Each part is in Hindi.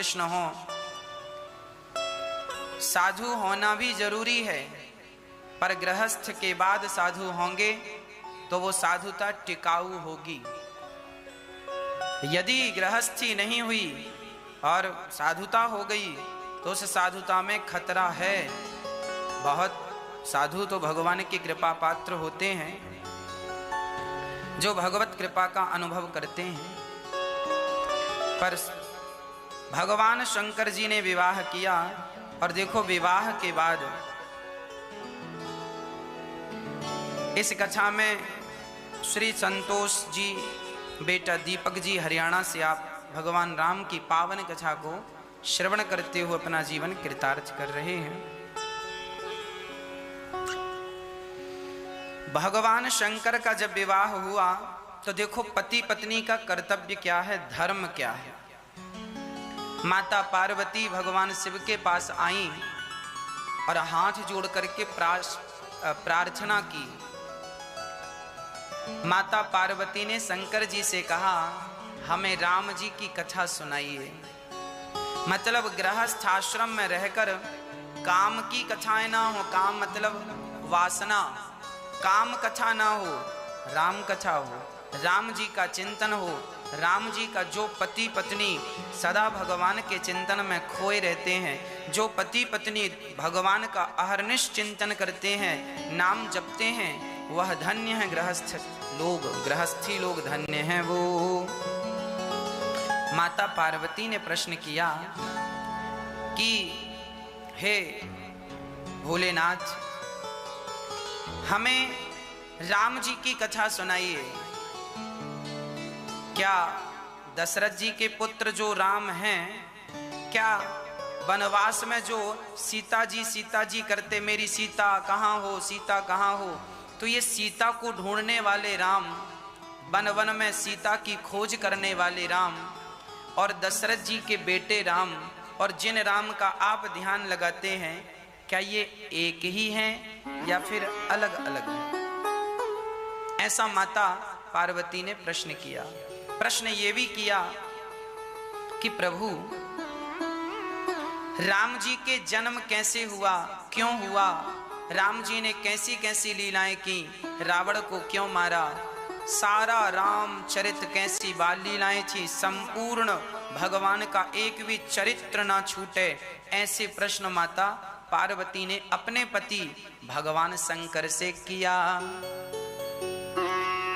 कृष्ण हो। साधु होना भी जरूरी है, पर गृहस्थ के बाद साधु होंगे तो वो साधुता टिकाऊ होगी। यदि गृहस्थी नहीं हुई और साधुता हो गई तो उस साधुता में खतरा है। बहुत साधु तो भगवान की कृपा पात्र होते हैं, जो भगवत कृपा का अनुभव करते हैं। पर भगवान शंकर जी ने विवाह किया और देखो विवाह के बाद इस कथा में श्री संतोष जी बेटा दीपक जी हरियाणा से आप भगवान राम की पावन कथा को श्रवण करते हुए अपना जीवन कृतार्थ कर रहे हैं। भगवान शंकर का जब विवाह हुआ तो देखो पति पत्नी का कर्तव्य क्या है, धर्म क्या है। माता पार्वती भगवान शिव के पास आई और हाथ जोड़ करके प्रार्थना की। माता पार्वती ने शंकर जी से कहा, हमें राम जी की कथा सुनाइए। मतलब गृहस्थ आश्रम में रहकर काम की कथाएं ना हो, काम मतलब वासना, काम कथा ना हो, राम कथा हो, राम जी का चिंतन हो। राम जी का जो पति पत्नी सदा भगवान के चिंतन में खोए रहते हैं, जो पति पत्नी भगवान का अहर्निश चिंतन करते हैं, नाम जपते हैं, वह धन्य है। गृहस्थ लोग, गृहस्थी लोग धन्य हैं वो। माता पार्वती ने प्रश्न किया कि हे भोलेनाथ, हमें राम जी की कथा सुनाइए। क्या दशरथ जी के पुत्र जो राम हैं, क्या वनवास में जो सीता जी करते, मेरी सीता कहाँ हो, सीता कहाँ हो, तो ये सीता को ढूंढने वाले राम, वन वन में सीता की खोज करने वाले राम, और दशरथ जी के बेटे राम, और जिन राम का आप ध्यान लगाते हैं, क्या ये एक ही हैं या फिर अलग अलग हैं? ऐसा माता पार्वती ने प्रश्न किया। प्रश्न ये भी किया कि प्रभु राम जी के जन्म कैसे हुआ, क्यों हुआ, राम जी ने कैसी कैसी लीलाएं की, रावण को क्यों मारा, सारा राम चरित्र कैसी बाल लीलाएं थी, संपूर्ण भगवान का एक भी चरित्र ना छूटे। ऐसे प्रश्न माता पार्वती ने अपने पति भगवान शंकर से किया।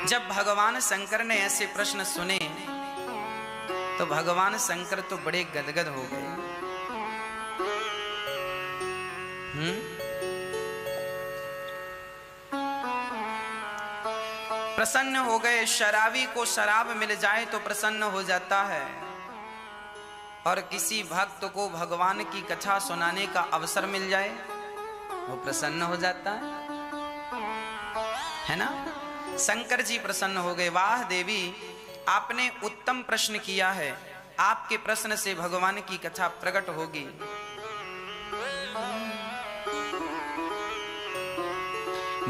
जब भगवान शंकर ने ऐसे प्रश्न सुने तो भगवान शंकर तो बड़े गदगद हो गए। प्रसन्न हो गए। शराबी को शराब मिल जाए तो प्रसन्न हो जाता है, और किसी भक्त को भगवान की कथा सुनाने का अवसर मिल जाए वो प्रसन्न हो जाता है ना। शंकर जी प्रसन्न हो गए। वाह देवी, आपने उत्तम प्रश्न किया है, आपके प्रश्न से भगवान की कथा प्रकट होगी।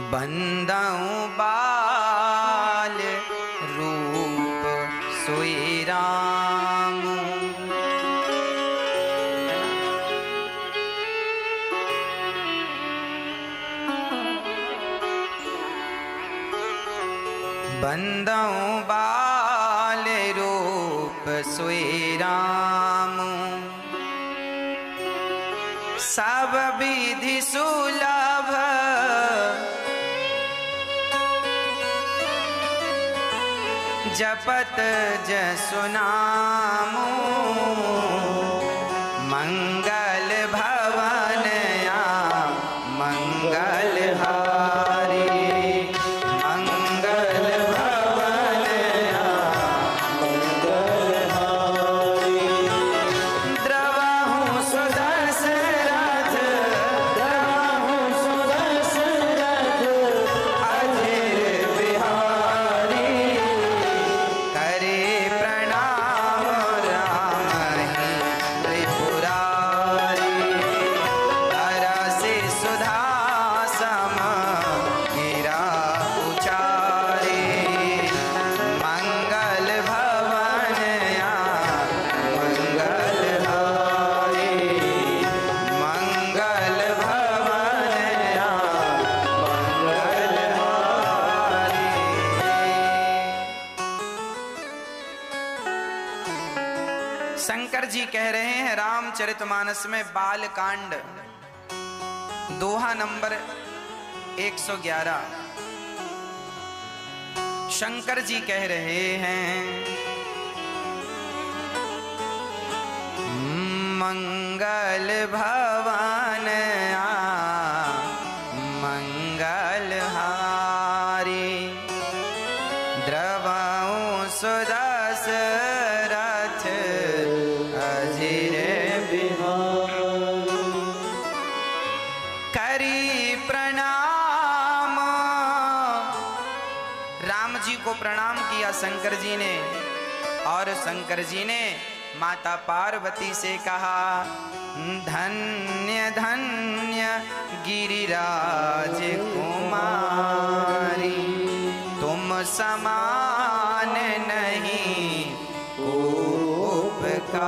बंदाऊं बाल रूप सोई राम, बंदाऊं बाल रूप सोई राम, सब विधि सुलभ जपत जसु नामु, मंगल भवन या मंगल हारी, शंकर जी कह रहे हैं रामचरितमानस में बालकांड दोहा नंबर 111। शंकर जी कह रहे हैं मंगल भवन मंगल हारी द्रवऊ सुदस रथ अजिर बिहार करी प्रणाम। राम जी को प्रणाम किया शंकर जी ने, और शंकर जी ने माता पार्वती से कहा धन्य धन्य गिरिराज कुमारी तुम समान नहीं उपकारी।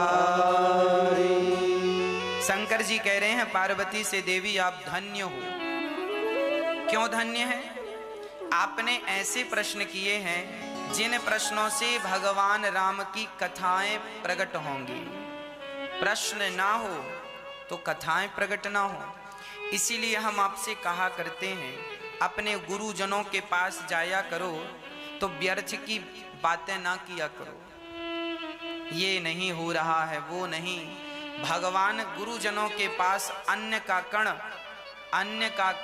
शंकर जी कह रहे हैं पार्वती से देवी आप धन्य हो। क्यों धन्य है? आपने ऐसे प्रश्न किए हैं जिन प्रश्नों से भगवान राम की कथाएं प्रकट होंगी। प्रश्न ना हो तो कथाएं प्रकट ना हो। इसीलिए हम आपसे कहा करते हैं अपने गुरुजनों के पास जाया करो तो व्यर्थ की बातें ना किया करो। ये नहीं हो रहा है, वो नहीं। भगवान गुरुजनों के पास अन्न का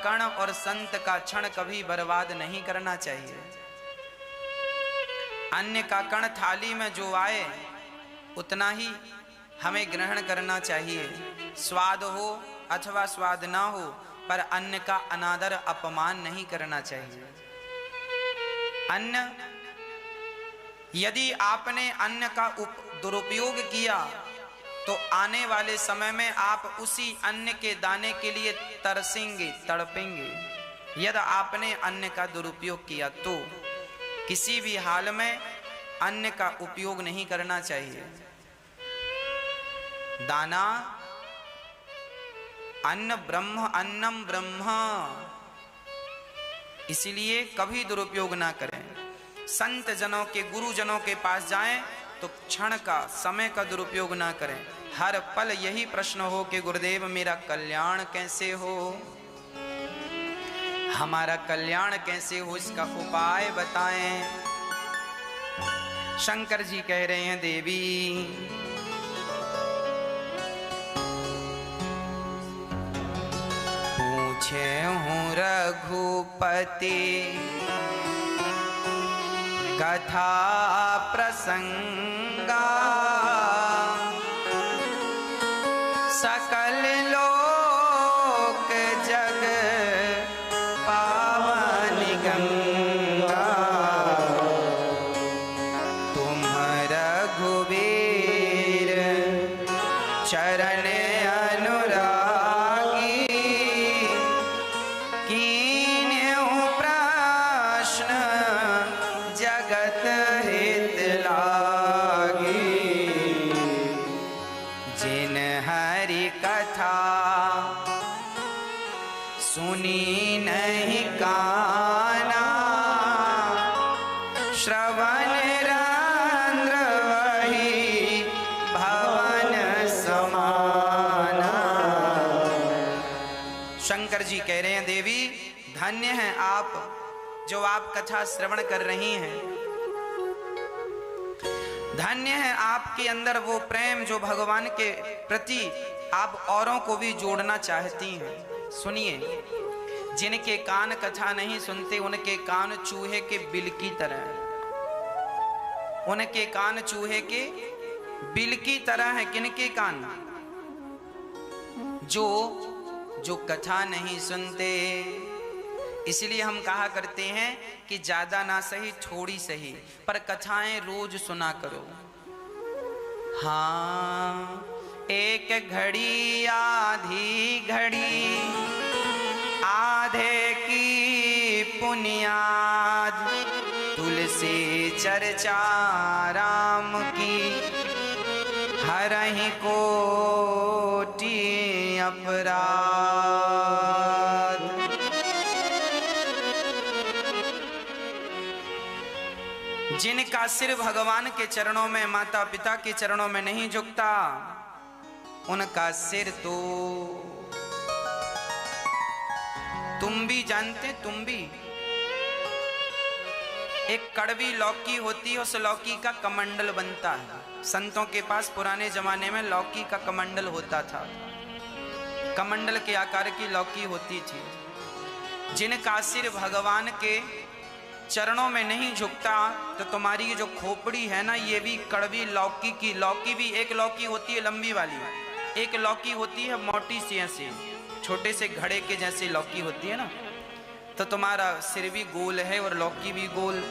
कण और संत का क्षण कभी बर्बाद नहीं करना चाहिए। अन्न का कण थाली में जो आए उतना ही हमें ग्रहण करना चाहिए। स्वाद हो अथवा स्वाद ना हो, पर अन्न का अनादर अपमान नहीं करना चाहिए। अन्न, यदि आपने अन्न का दुरुपयोग किया तो आने वाले समय में आप उसी अन्न के दाने के लिए तरसेंगे, तड़पेंगे। यदि आपने अन्न का दुरुपयोग किया तो किसी भी हाल में अन्न का उपयोग नहीं करना चाहिए। दाना अन्न ब्रह्म, अन्नम ब्रह्म, इसलिए कभी दुरुपयोग ना करें। संत जनों के, गुरुजनों के पास जाएं तो क्षण का, समय का दुरुपयोग ना करें। हर पल यही प्रश्न हो कि गुरुदेव मेरा कल्याण कैसे हो, हमारा कल्याण कैसे हो, इसका उपाय बताएं। शंकर जी कह रहे हैं देवी पूछे हूँ रघुपति कथा प्रसंगा सकल लोक जग पावन गंगा तुम रघुवीर चरण अनुरागी कीन्हु प्रश्न जगत हित लागी जिन हरि कथा सुनी नहीं काना श्रवण रंध्र वही भवन समाना। शंकर जी कह रहे हैं देवी धन्य हैं आप जो आप कथा श्रवण कर रही हैं। धन्य है आपके अंदर वो प्रेम जो भगवान के प्रति आप औरों को भी जोड़ना चाहती हैं। सुनिए, जिनके कान कथा नहीं सुनते उनके कान चूहे के बिल की तरह, उनके कान चूहे के बिल की तरह है। किनके कान? जो कथा नहीं सुनते। इसलिए हम कहा करते हैं कि ज्यादा ना सही थोड़ी सही, पर कथाएं रोज सुना करो। हाँ, एक घड़ी आधी घड़ी आधे की पुनियाद तुलसी चर्चा राम की हरहि कोटि अपराध। जिनका सिर भगवान के चरणों में, माता पिता के चरणों में नहीं झुकता, उनका सिर तो तुम भी जानते, तुम भी, एक कड़वी लौकी होती है, उस लौकी का कमंडल बनता है। संतों के पास पुराने जमाने में लौकी का कमंडल होता था, कमंडल के आकार की लौकी होती थी। जिनका सिर भगवान के चरणों में नहीं झुकता, तो तुम्हारी ये जो खोपड़ी है ना, ये भी कड़वी लौकी की, लौकी भी एक लौकी होती है लंबी वाली, एक लौकी होती है मोटी सी, ऐसे छोटे से घड़े के जैसे लौकी होती है ना, तो तुम्हारा सिर भी गोल है और लौकी भी गोल।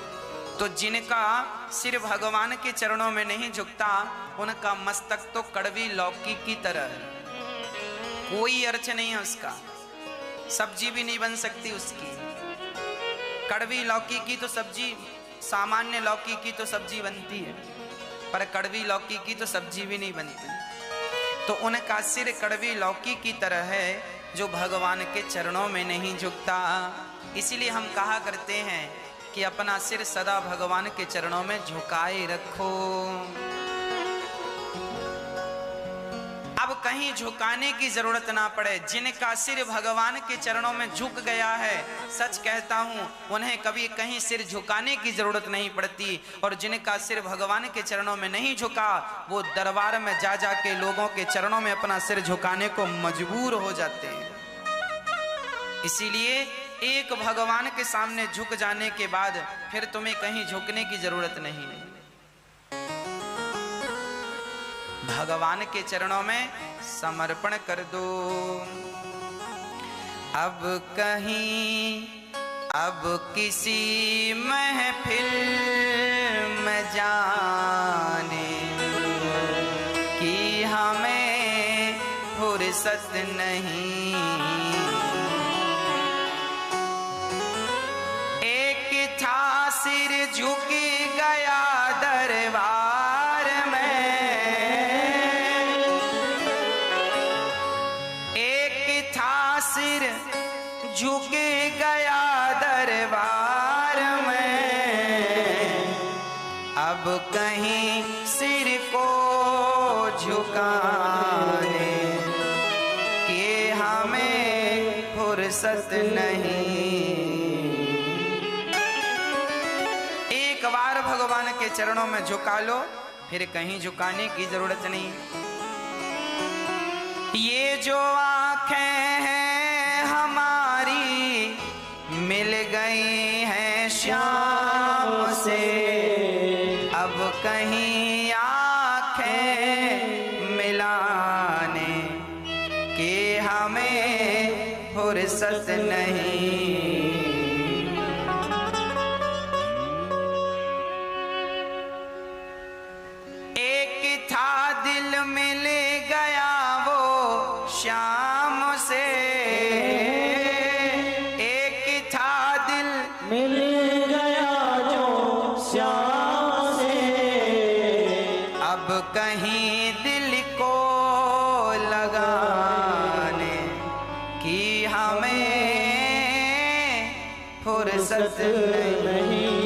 तो जिनका सिर भगवान के चरणों में नहीं झुकता, उनका मस्तक तो कड़वी लौकी की तरह है, कोई अर्थ नहीं है उसका, सब्जी भी नहीं बन सकती उसकी। कड़वी लौकी की तो सब्जी, सामान्य लौकी की तो सब्जी बनती है, पर कड़वी लौकी की तो सब्जी भी नहीं बनती। तो उनका सिर कड़वी लौकी की तरह है, जो भगवान के चरणों में नहीं झुकता। इसीलिए हम कहा करते हैं कि अपना सिर सदा भगवान के चरणों में झुकाए रखो। अब कहीं झुकाने की जरूरत ना पड़े। जिनका सिर भगवान के चरणों में झुक गया है, सच कहता हूं, उन्हें कभी कहीं सिर झुकाने की जरूरत नहीं पड़ती। और जिनका सिर भगवान के चरणों में नहीं झुका, वो दरबार में जा जा के लोगों के चरणों में अपना सिर झुकाने को मजबूर हो जाते हैं। इसीलिए एक भगवान के सामने झुक जाने के बाद फिर तुम्हें कहीं झुकने की जरूरत नहीं है। भगवान के चरणों में समर्पण कर दो। अब कहीं, अब किसी महफिल में जाने की हमें फुर्सत नहीं। एक था सिर झुक गया दरबार में, एक था सिर झुक गया दरबार में। अब कहीं सिर को झुकाने के हमें फुर्सत नहीं। एक बार भगवान के चरणों में झुका लो, फिर कहीं झुकाने की जरूरत नहीं। ये जो आंखें हैं हमारी मिल गई हैं श्याम से, अब कहीं आंखें मिलाने के हमें फुर्सत नहीं। एक था दिल मिल गया वो श्याम से, एक था दिल मिल गया जो श्याम से। अब कहीं दिल को लगाने की हमें फुर्सत नहीं।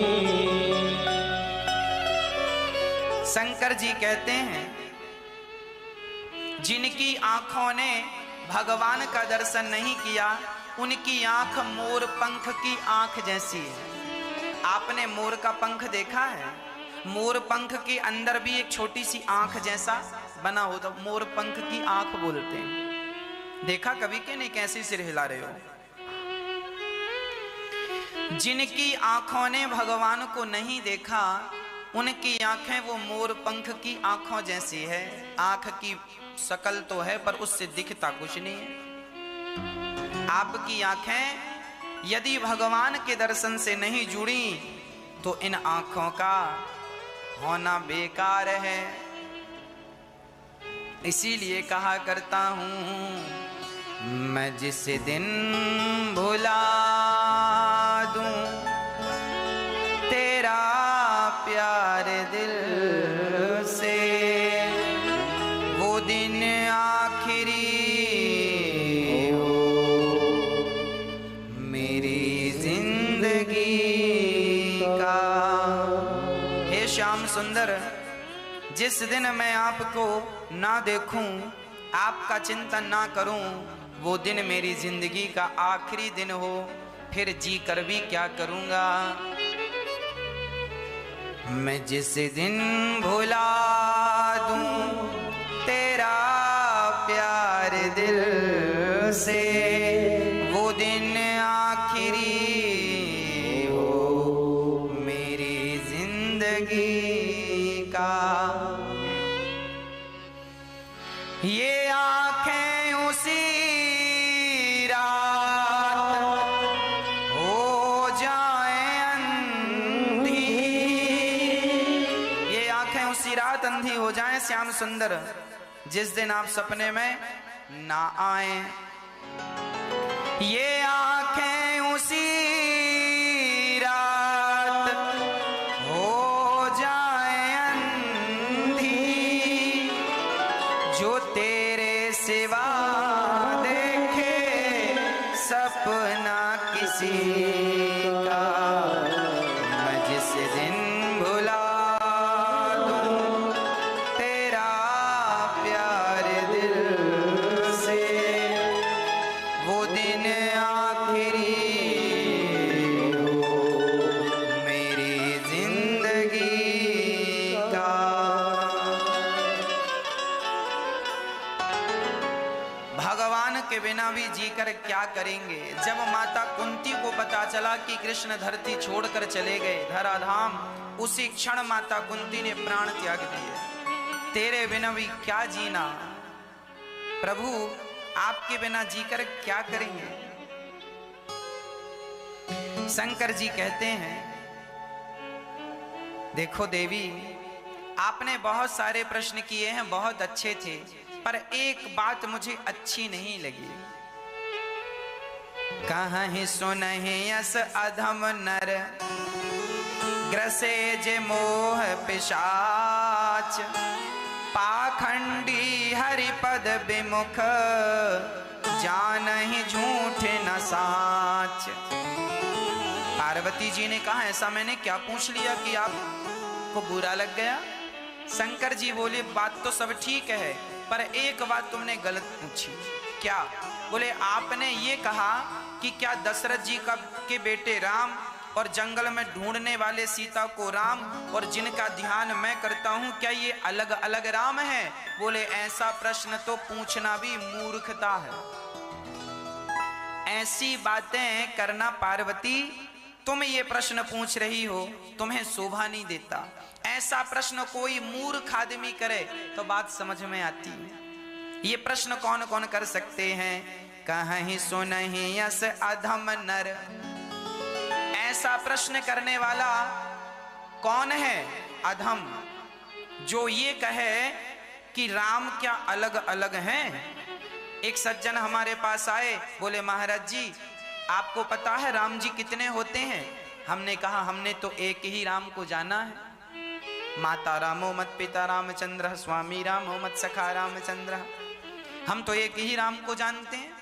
शंकर जी कहते हैं, जिनकी आंखों ने भगवान का दर्शन नहीं किया, उनकी आंख मोर पंख की आंख जैसी है। आपने मोर का पंख देखा है? मोर पंख के अंदर भी एक छोटी सी आंख जैसा बना होता, मोर पंख की आंख बोलते हैं। देखा कभी के नहीं? कैसे सिर हिला रहे हो? जिनकी आंखों ने भगवान को नहीं देखा, उनकी आंखें वो मोर पंख की आंखों जैसी है। आंख की शकल तो है, पर उससे दिखता कुछ नहीं है। आपकी आंखें यदि भगवान के दर्शन से नहीं जुड़ी, तो इन आंखों का होना बेकार है। इसीलिए कहा करता हूं, मैं जिस दिन भुला दूं तेरा प्यार दिल से, वो दिन आखिरी हो मेरी जिंदगी का। सुंदर, जिस दिन मैं आपको ना देखूं, आपका चिंतन ना करूं, वो दिन मेरी जिंदगी का आखिरी दिन हो, फिर जी कर भी क्या करूंगा। मैं जिस दिन भुला दूं तेरा प्यार दिल से, वो दिन आखिरी हो मेरी जिंदगी का। ये आंखें उसी अंधी हो जाएं श्याम सुंदर, जिस दिन आप सपने में ना आए। ये आंखें उसी रात हो जाएं अंधी, जो तेरे सिवा देखे सपना किसी का। मैं जिस दिन भुला के बिना भी जीकर क्या करेंगे। जब माता कुंती को पता चला कि कृष्ण धरती छोड़कर चले गए धराधाम, उसी क्षण माता कुंती ने प्राण त्याग दिए। तेरे बिना भी क्या जीना प्रभु, आपके बिना जीकर क्या करेंगे। शंकर जी कहते हैं, देखो देवी, आपने बहुत सारे प्रश्न किए हैं, बहुत अच्छे थे, पर एक बात मुझे अच्छी नहीं लगी। कहीं सुनहि यस अधम नर, ग्रसे जे मोह पिशाच, पाखंडी हरिपद विमुख, जानहि झूठ न साच। पार्वती जी ने कहा, ऐसा मैंने क्या पूछ लिया कि आपको बुरा लग गया। शंकर जी बोले, बात तो सब ठीक है, पर एक बात तुमने गलत पूछी। क्या? बोले, आपने ये कहा कि क्या दशरथ जी के बेटे राम और जंगल में ढूंढने वाले सीता को राम और जिनका ध्यान मैं करता हूं, क्या ये अलग अलग राम हैं? बोले, ऐसा प्रश्न तो पूछना भी मूर्खता है। ऐसी बातें करना पार्वती, तुम ये प्रश्न पूछ रही हो, तुम्हें शोभा नहीं देता। ऐसा प्रश्न कोई मूर्ख आदमी करे तो बात समझ में आती है। ये प्रश्न कौन कौन कर सकते हैं? कहीं सुनहि यस अधम नर, ऐसा प्रश्न करने वाला कौन है? अधम, जो ये कहे कि राम क्या अलग अलग हैं। एक सज्जन हमारे पास आए, बोले, महाराज जी, आपको पता है राम जी कितने होते हैं? हमने कहा, हमने तो एक ही राम को जाना है। माता रामो मत पिता रामचंद्र, स्वामी रामो मत सखा रामचंद्र। हम तो एक ही राम को जानते हैं।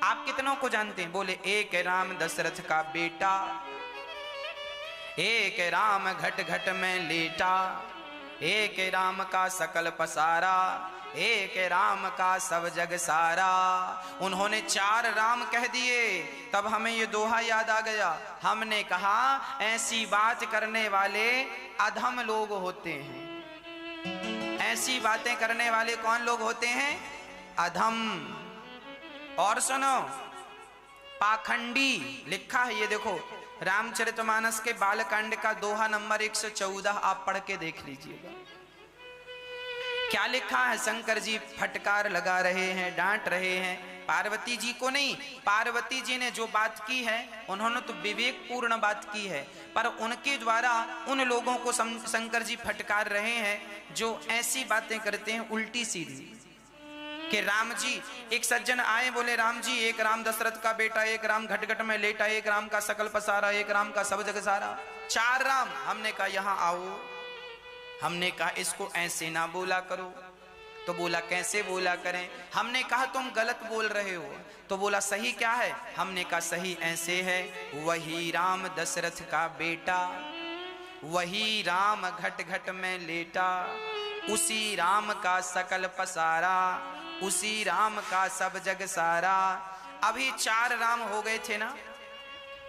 आप कितनों को जानते हैं? बोले, एक राम दशरथ का बेटा, एक राम घट घट में लेटा, एक राम का सकल पसारा, एक राम का सब जग सारा। उन्होंने 4 राम कह दिए, तब हमें ये दोहा याद आ गया। हमने कहा, ऐसी बात करने वाले अधम लोग होते हैं। ऐसी बातें करने वाले कौन लोग होते हैं? अधम। और सुनो, पाखंडी लिखा है, ये देखो रामचरितमानस के बालकांड का दोहा नंबर 114, आप पढ़ के देख लीजिएगा। क्या लिखा है? शंकर जी फटकार लगा रहे हैं, डांट रहे हैं, पार्वती जी को नहीं। पार्वती जी ने जो बात की है, उन्होंने तो विवेकपूर्ण बात की है, पर उनके द्वारा उन लोगों को शंकर जी फटकार रहे हैं जो ऐसी बातें करते हैं उल्टी सीधी। कि राम जी, एक सज्जन आए, बोले, राम जी, एक राम दशरथ का बेटा, एक राम घट घट में लेटा, एक राम का सकल पसारा, एक राम का सब जग सारा। 4 राम। हमने कहा, यहाँ आओ। हमने कहा, इसको ऐसे ना बोला करो। तो बोला, कैसे बोला करें? हमने कहा, तुम गलत बोल रहे हो। तो बोला, सही क्या है? हमने कहा, सही ऐसे है, वही राम दशरथ का बेटा, वही राम घट घट में लेटा, उसी राम का सकल पसारा, उसी राम का सब जग सारा। अभी 4 राम हो गए थे ना,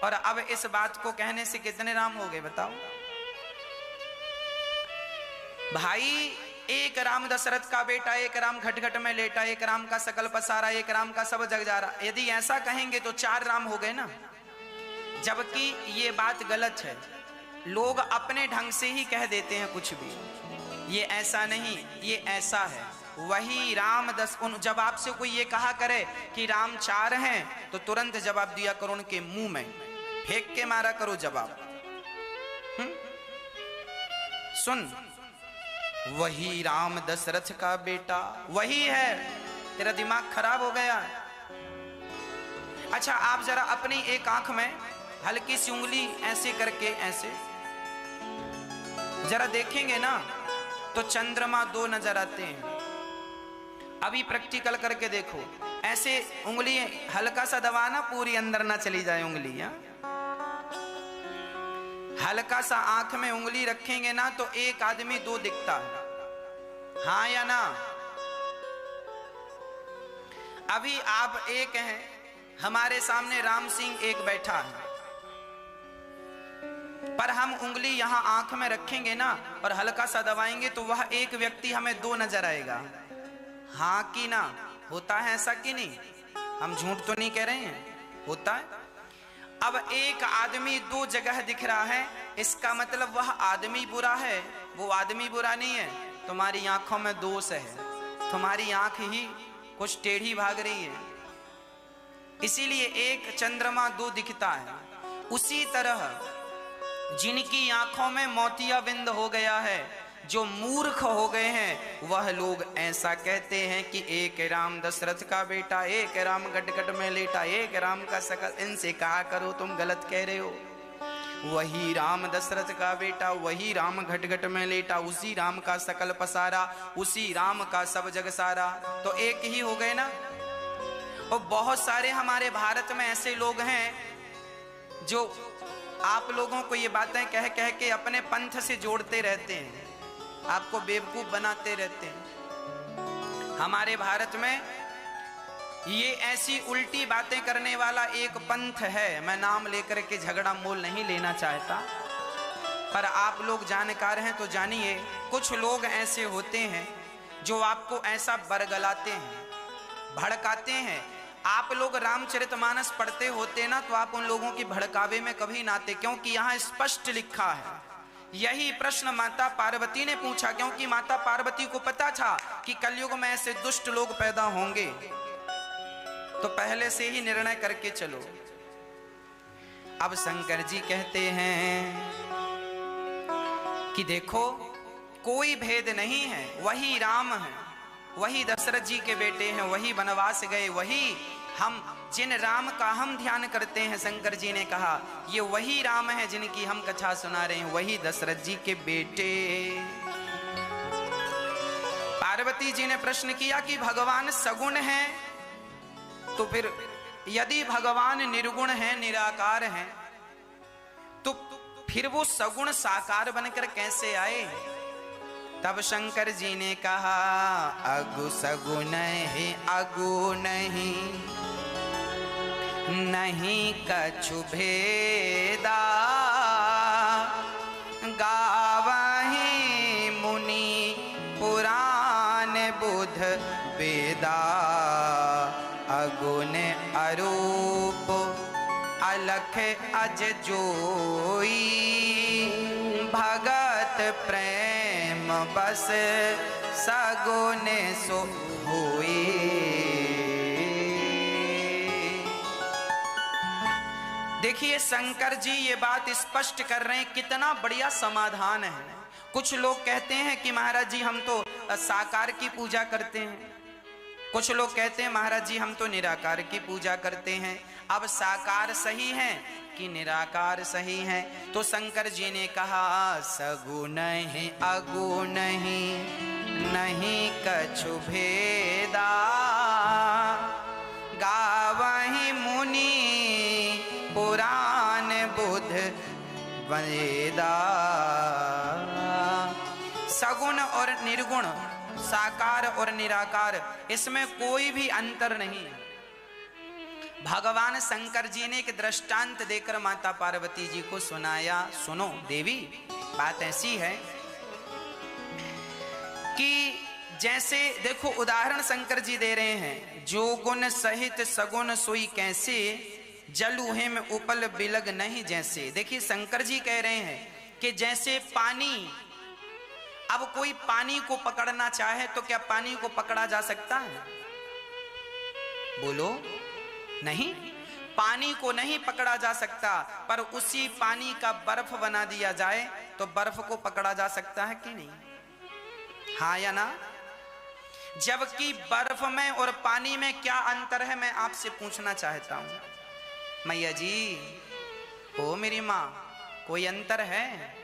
और अब इस बात को कहने से कितने राम हो गए बताओ भाई? एक राम दशरथ का बेटा, एक राम घट घट में लेटा, एक राम का सकल पसारा, एक राम का सब जग जारा। यदि ऐसा कहेंगे तो 4 राम हो गए ना। जबकि ये बात गलत है। लोग अपने ढंग से ही कह देते हैं कुछ भी। ये ऐसा नहीं, ये ऐसा है। वही राम जब आपसे कोई ये कहा करे कि राम 4 हैं, तो तुरंत जवाब दिया करो उनके मुंह में, फेंक के मारा करो जवाब। सुन, वही राम दशरथ का बेटा, वही है। तेरा दिमाग खराब हो गया। अच्छा, आप जरा अपनी एक आंख में हल्की सी उंगली ऐसे करके ऐसे जरा देखेंगे ना, तो चंद्रमा 2 नजर आते हैं। अभी प्रैक्टिकल करके देखो, ऐसे उंगली हल्का सा दबाना, पूरी अंदर ना चली जाए उंगली। हल्का सा आंख में उंगली रखेंगे ना, तो एक आदमी 2 दिखता है, हाँ या ना? अभी आप एक हैं, हमारे सामने राम सिंह एक बैठा है, पर हम उंगली यहां आंख में रखेंगे ना और हल्का सा दबाएंगे, तो वह एक व्यक्ति हमें 2 नजर आएगा, हाँ कि ना? होता है ऐसा कि नहीं? हम झूठ तो नहीं कह रहे हैं, होता है। अब एक आदमी 2 जगह दिख रहा है, इसका मतलब वह आदमी बुरा है, वो आदमी बुरा नहीं है। तुम्हारी आंखों में दोष है, तुम्हारी आंख ही कुछ टेढ़ी भाग रही है, इसीलिए एक चंद्रमा 2 दिखता है। उसी तरह जिनकी आंखों में मोतियाबिंद हो गया है, जो मूर्ख हो गए हैं, वह लोग ऐसा कहते हैं कि एक राम दशरथ का बेटा, एक राम घट घट में लेटा, एक राम का सकल। इनसे कहा करो तुम गलत कह रहे हो। वही राम दशरथ का बेटा, वही राम घट घट में लेटा, उसी राम का सकल पसारा, उसी राम का सब जग सारा। तो एक ही हो गए ना। और बहुत सारे हमारे भारत में ऐसे लोग हैं जो आप लोगों को ये बातें कह कह के अपने पंथ से जोड़ते रहते हैं, आपको बेवकूफ बनाते रहते हैं। हमारे भारत में ये ऐसी उल्टी बातें करने वाला एक पंथ है, मैं नाम लेकर के झगड़ा मोल नहीं लेना चाहता, पर आप लोग जानकार हैं तो जानिए। कुछ लोग ऐसे होते हैं जो आपको ऐसा बरगलाते हैं, भड़काते हैं। आप लोग रामचरितमानस पढ़ते होते ना, तो आप उन लोगों की भड़कावे में कभी ना आते, क्योंकि यहाँ स्पष्ट लिखा है। यही प्रश्न माता पार्वती ने पूछा, क्योंकि माता पार्वती को पता था कि कलयुग में ऐसे दुष्ट लोग पैदा होंगे, तो पहले से ही निर्णय करके चलो। अब शंकर जी कहते हैं कि देखो, कोई भेद नहीं है, वही राम है, वही दशरथ जी के बेटे हैं, वही वनवास गए, वही हम जिन राम का हम ध्यान करते हैं, शंकर जी ने कहा ये वही राम है जिनकी हम कथा सुना रहे हैं, वही दशरथ जी के बेटे। पार्वती जी ने प्रश्न किया कि भगवान सगुण हैं, तो फिर यदि भगवान निर्गुण हैं, निराकार हैं, तो फिर वो सगुण साकार बनकर कैसे आए? तब शंकर जी ने कहा अगु सगुण है अगु नहीं कछु भेदा, गावहि मुनि पुराण बुध वेदा, अगुण अरूप अलख अज जोई, भगत प्रेम बस सगुण सो होई। देखिए शंकर जी ये बात स्पष्ट कर रहे हैं, कितना बढ़िया समाधान है। कुछ लोग कहते हैं कि महाराज जी हम तो साकार की पूजा करते हैं, कुछ लोग कहते हैं महाराज जी हम तो निराकार की पूजा करते हैं। अब साकार सही है कि निराकार सही है? तो शंकर जी ने कहा सगुण है अगुण नहीं कछु भेदा, गावहि मुनि पुराण बुध वेदा। सगुण और निर्गुण, साकार और निराकार, इसमें कोई भी अंतर नहीं। भगवान शंकर जी ने एक दृष्टांत देकर माता पार्वती जी को सुनाया। सुनो देवी, बात ऐसी है कि जैसे देखो उदाहरण शंकर जी दे रहे हैं, जो गुण सहित सगुण सोई कैसे, जलूहे में उपल बिलग नहीं जैसे। देखिए शंकर जी कह रहे हैं कि जैसे पानी, अब कोई पानी को पकड़ना चाहे तो क्या पानी को पकड़ा जा सकता है? बोलो, नहीं, पानी को नहीं पकड़ा जा सकता। पर उसी पानी का बर्फ बना दिया जाए तो बर्फ को पकड़ा जा सकता है कि नहीं? हाँ या ना? जबकि बर्फ में और पानी में क्या अंतर है, मैं आपसे पूछना चाहता हूं। मैया जी, ओ मेरी माँ, कोई अंतर है?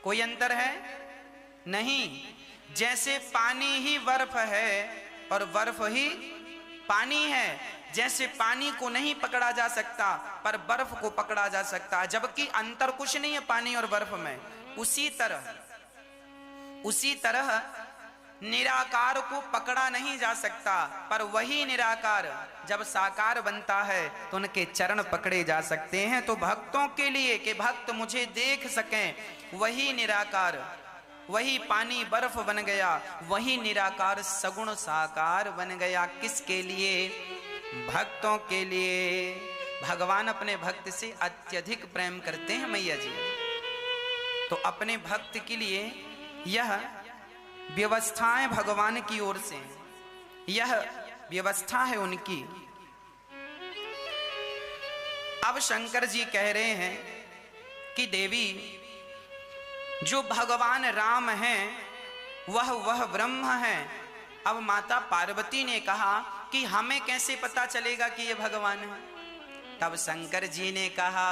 कोई अंतर है? नहीं। जैसे पानी ही बर्फ है और बर्फ ही पानी है, जैसे पानी को नहीं पकड़ा जा सकता पर बर्फ को पकड़ा जा सकता है, जबकि अंतर कुछ नहीं है पानी और बर्फ में। उसी तरह निराकार को पकड़ा नहीं जा सकता, पर वही निराकार जब साकार बनता है तो उनके चरण पकड़े जा सकते हैं। तो भक्तों के लिए कि भक्त मुझे देख सकें, वही निराकार, वही पानी बर्फ बन गया, वही निराकार सगुण साकार बन गया। किसके लिए? भक्तों के लिए। भगवान अपने भक्त से अत्यधिक प्रेम करते हैं मैया जी, तो अपने भक्त के लिए यह व्यवस्थाएं भगवान की ओर से, यह व्यवस्था है उनकी। अब शंकर जी कह रहे हैं कि देवी, जो भगवान राम हैं वह ब्रह्म हैं। अब माता पार्वती ने कहा कि हमें कैसे पता चलेगा कि ये भगवान है? तब शंकर जी ने कहा,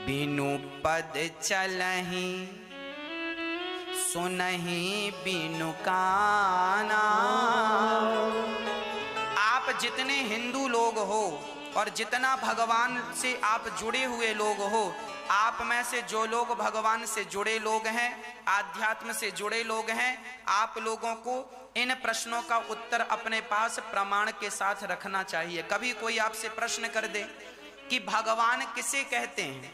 बिनु पद चलहि सुनहि बिनु काना। आप जितने हिंदू लोग हो और जितना भगवान से आप जुड़े हुए लोग हो, आप में से जो लोग भगवान से जुड़े लोग हैं, आध्यात्म से जुड़े लोग हैं, आप लोगों को इन प्रश्नों का उत्तर अपने पास प्रमाण के साथ रखना चाहिए। कभी कोई आपसे प्रश्न कर दे कि भगवान किसे कहते हैं,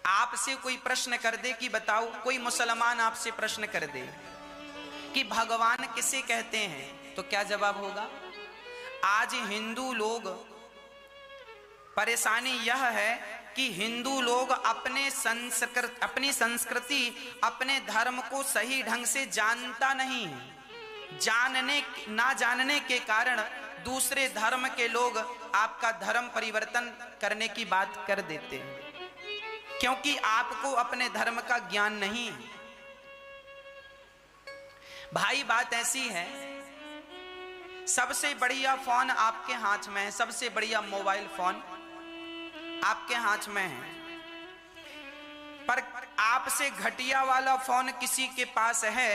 आपसे कोई प्रश्न कर दे कि बताओ, कोई मुसलमान आपसे प्रश्न कर दे कि भगवान किसे कहते हैं, तो क्या जवाब होगा? आज हिंदू लोग, परेशानी यह है कि हिंदू लोग अपनी संस्कृति, अपने धर्म को सही ढंग से जानता नहीं है। ना जानने के कारण दूसरे धर्म के लोग आपका धर्म परिवर्तन करने की बात कर देते हैं, क्योंकि आपको अपने धर्म का ज्ञान नहीं है। भाई बात ऐसी है, सबसे बढ़िया फोन आपके हाथ में है, सबसे बढ़िया मोबाइल फोन आपके हाथ में है, पर आपसे घटिया वाला फोन किसी के पास है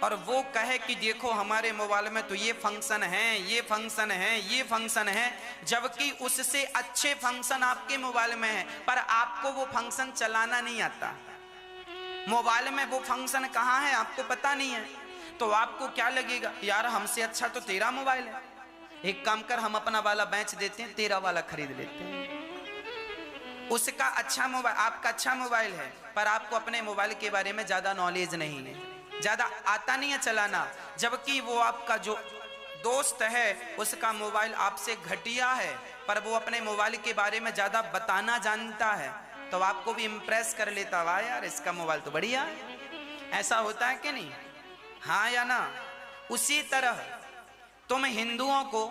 और वो कहे कि देखो हमारे मोबाइल में तो ये फंक्शन है, ये फंक्शन है, ये फंक्शन है, जबकि उससे अच्छे फंक्शन आपके मोबाइल में है, पर आपको वो फंक्शन चलाना नहीं आता। मोबाइल में वो फंक्शन कहाँ है आपको पता नहीं है, तो आपको क्या लगेगा, यार हमसे अच्छा तो तेरा मोबाइल है, एक काम कर हम अपना वाला बेच देते हैं, तेरा वाला खरीद लेते हैं। उसका अच्छा मोबाइल, आपका अच्छा मोबाइल है, पर आपको अपने मोबाइल के बारे में ज्यादा नॉलेज नहीं है, ज्यादा आता नहीं है चलाना, जबकि वो आपका जो दोस्त है उसका मोबाइल आपसे घटिया है, पर वो अपने मोबाइल के बारे में ज्यादा बताना जानता है, तो आपको भी इम्प्रेस कर लेता, वाह यार इसका मोबाइल तो बढ़िया है। ऐसा होता है कि नहीं? हाँ या ना? उसी तरह तुम हिंदुओं को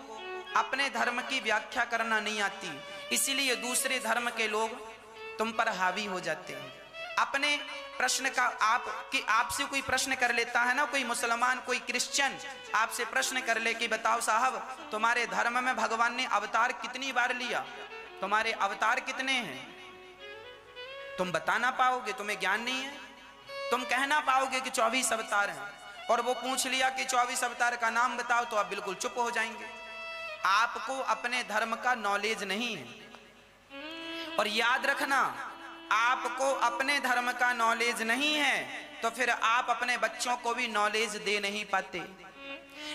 अपने धर्म की व्याख्या करना नहीं आती, इसीलिए दूसरे धर्म के लोग तुम पर हावी हो जाते हैं। अपने प्रश्न का आपसे कोई प्रश्न कर लेता है ना, कोई मुसलमान, कोई क्रिश्चियन आपसे प्रश्न कर ले कि बताओ साहब तुम्हारे धर्म में भगवान ने अवतार कितनी बार लिया, तुम्हारे अवतार कितने हैं? तुम बता ना पाओगे, तुम्हें ज्ञान नहीं है। तुम कहना पाओगे कि 24 अवतार हैं, और वो पूछ लिया कि 24 अवतार का नाम बताओ, तो आप बिल्कुल चुप हो जाएंगे। आपको अपने धर्म का नॉलेज नहीं है। और याद रखना, आपको अपने धर्म का नॉलेज नहीं है तो फिर आप अपने बच्चों को भी नॉलेज दे नहीं पाते।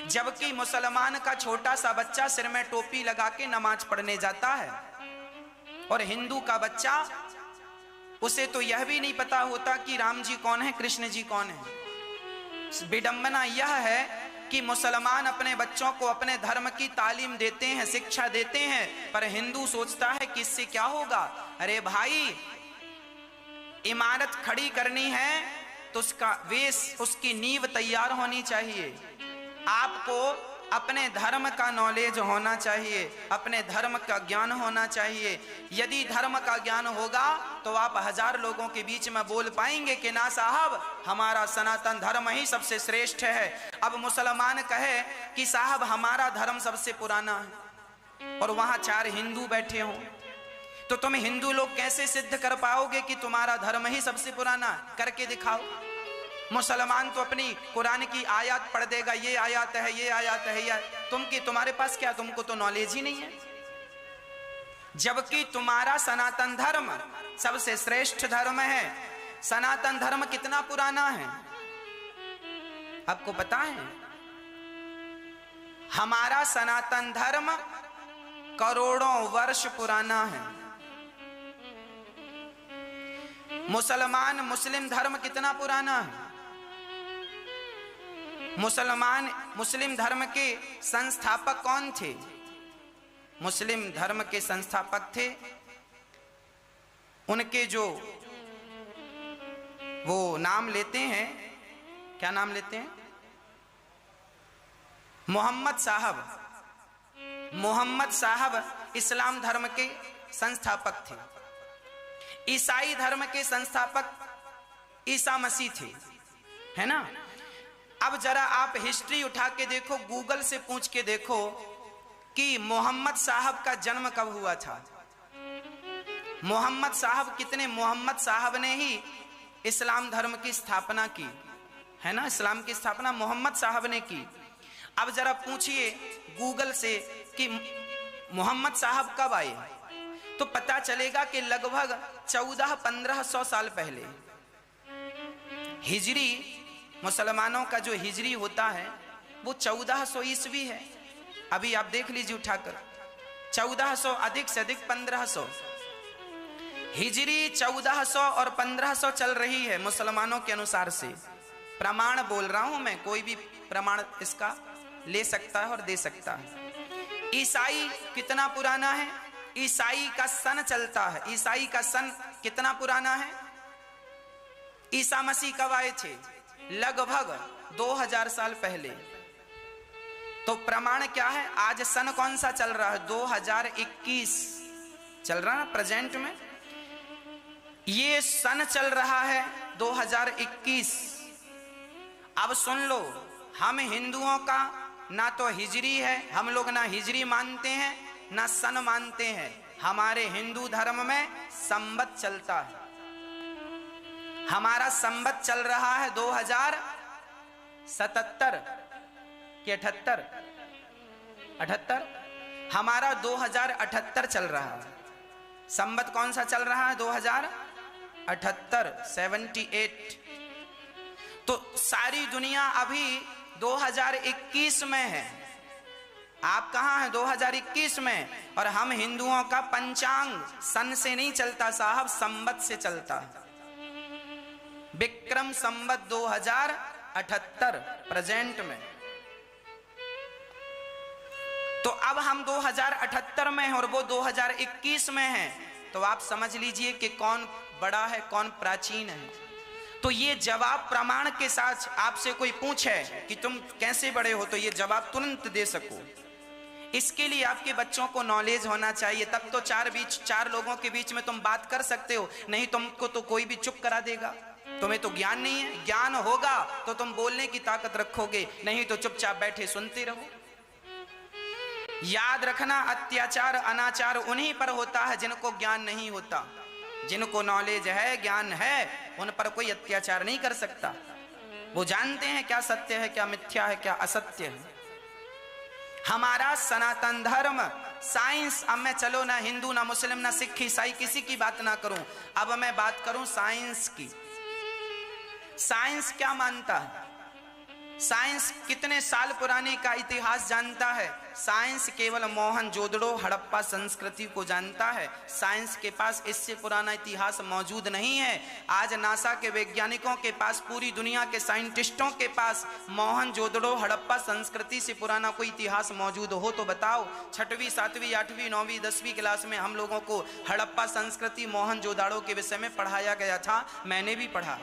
जबकि मुसलमान का छोटा सा बच्चा सिर में टोपी लगा के नमाज पढ़ने जाता है, और हिंदू का बच्चा, उसे तो यह भी नहीं पता होता कि राम जी कौन है, कृष्ण जी कौन है। विडंबना यह है कि मुसलमान अपने बच्चों को अपने धर्म की तालीम देते हैं, शिक्षा देते हैं, पर हिंदू सोचता है कि इससे क्या होगा। अरे भाई, इमारत खड़ी करनी है तो उसका बेस, उसकी नींव तैयार होनी चाहिए। आपको अपने धर्म का नॉलेज होना चाहिए, अपने धर्म का ज्ञान होना चाहिए। यदि धर्म का ज्ञान होगा तो आप 1000 लोगों के बीच में बोल पाएंगे कि ना साहब, हमारा सनातन धर्म ही सबसे श्रेष्ठ है। अब मुसलमान कहे कि साहब हमारा धर्म सबसे पुराना है, और वहां 4 हिंदू बैठे हों, तो तुम हिंदू लोग कैसे सिद्ध कर पाओगे कि तुम्हारा धर्म ही सबसे पुराना है? करके दिखाओ। मुसलमान तो अपनी कुरान की आयत पढ़ देगा, ये आयत है, ये आयत है, ये तुम्हारे पास क्या, तुमको तो नॉलेज ही नहीं है। जबकि तुम्हारा सनातन धर्म सबसे श्रेष्ठ धर्म है। सनातन धर्म कितना पुराना है आपको पता है? हमारा सनातन धर्म करोड़ों वर्ष पुराना है। मुस्लिम धर्म कितना पुराना है? मुस्लिम धर्म के संस्थापक कौन थे? मुस्लिम धर्म के संस्थापक थे, उनके जो वो नाम लेते हैं, क्या नाम लेते हैं? मोहम्मद साहब इस्लाम धर्म के संस्थापक थे। ईसाई धर्म के संस्थापक ईसा मसीह थे, है ना। अब जरा आप हिस्ट्री उठा के देखो, गूगल से पूछ के देखो कि मोहम्मद साहब का जन्म कब हुआ था। मोहम्मद साहब ने ही इस्लाम धर्म की स्थापना की, है ना। इस्लाम की स्थापना मोहम्मद साहब ने की। अब जरा पूछिए गूगल से कि मोहम्मद साहब कब आए, तो पता चलेगा कि लगभग 1400-1500 साल पहले। हिजरी, मुसलमानों का जो हिजरी होता है वो 1400 ईस्वी है। अभी आप देख लीजिए उठाकर, 1400 अधिक से अधिक 1500। हिजरी 1400 और 1500 चल रही है मुसलमानों के अनुसार से। प्रमाण बोल रहा हूं मैं, कोई भी प्रमाण इसका ले सकता है और दे सकता है। ईसाई कितना पुराना है? ईसाई का सन चलता है। ईसाई का सन कितना पुराना है? ईसा मसीह कब आए थे? लगभग 2000 साल पहले। तो प्रमाण क्या है? आज सन कौन सा चल रहा है? 2021 चल रहा है प्रेजेंट में। ये सन चल रहा है 2021। अब सुन लो, हम हिंदुओं का ना तो हिजरी है, हम लोग ना हिजरी मानते हैं ना सन मानते हैं। हमारे हिंदू धर्म में संवत चलता है। हमारा संवत चल रहा है 2077 कि 78। हमारा 2078 चल रहा है। संवत कौन सा चल रहा है? 2078, 78। तो सारी दुनिया अभी 2021 में है। आप कहां हैं? 2021 में। और हम हिंदुओं का पंचांग सन से नहीं चलता साहब, संवत से चलता है। विक्रम संवत 2078 प्रेजेंट में। तो अब हम 2078 में हैं और वो 2021 में है। तो आप समझ लीजिए कि कौन बड़ा है, कौन प्राचीन है। तो ये जवाब प्रमाण के साथ आपसे कोई पूछे कि तुम कैसे बड़े हो, तो ये जवाब तुरंत दे सको। इसके लिए आपके बच्चों को नॉलेज होना चाहिए, तब तो चार लोगों के बीच में तुम बात कर सकते हो। नहीं तुमको तो कोई भी चुप करा देगा। तुम्हें तो ज्ञान नहीं है। ज्ञान होगा तो तुम बोलने की ताकत रखोगे, नहीं तो चुपचाप बैठे सुनते रहो। याद रखना, अत्याचार अनाचार उन्हीं पर होता है जिनको ज्ञान नहीं होता। जिनको नॉलेज है, ज्ञान है, उन पर कोई अत्याचार नहीं कर सकता। वो जानते हैं क्या सत्य है, क्या मिथ्या है, क्या असत्य है। हमारा सनातन धर्म साइंस, अब मैं चलो ना हिंदू ना मुस्लिम ना सिख ईसाई किसी की बात ना करूं, अब मैं बात करूं साइंस की। साइंस क्या मानता है? साइंस कितने साल पुराने का इतिहास जानता है? साइंस केवल मोहनजोदड़ो हड़प्पा संस्कृति को जानता है। साइंस के पास इससे पुराना इतिहास मौजूद नहीं है। आज नासा के वैज्ञानिकों के पास, पूरी दुनिया के साइंटिस्टों के पास मोहनजोदड़ो हड़प्पा संस्कृति से पुराना कोई इतिहास मौजूद हो तो बताओ। 6वीं 7वीं 8वीं 9वीं 10वीं क्लास में हम लोगों को हड़प्पा संस्कृति मोहनजोदड़ो के विषय में पढ़ाया गया था, मैंने भी पढ़ा।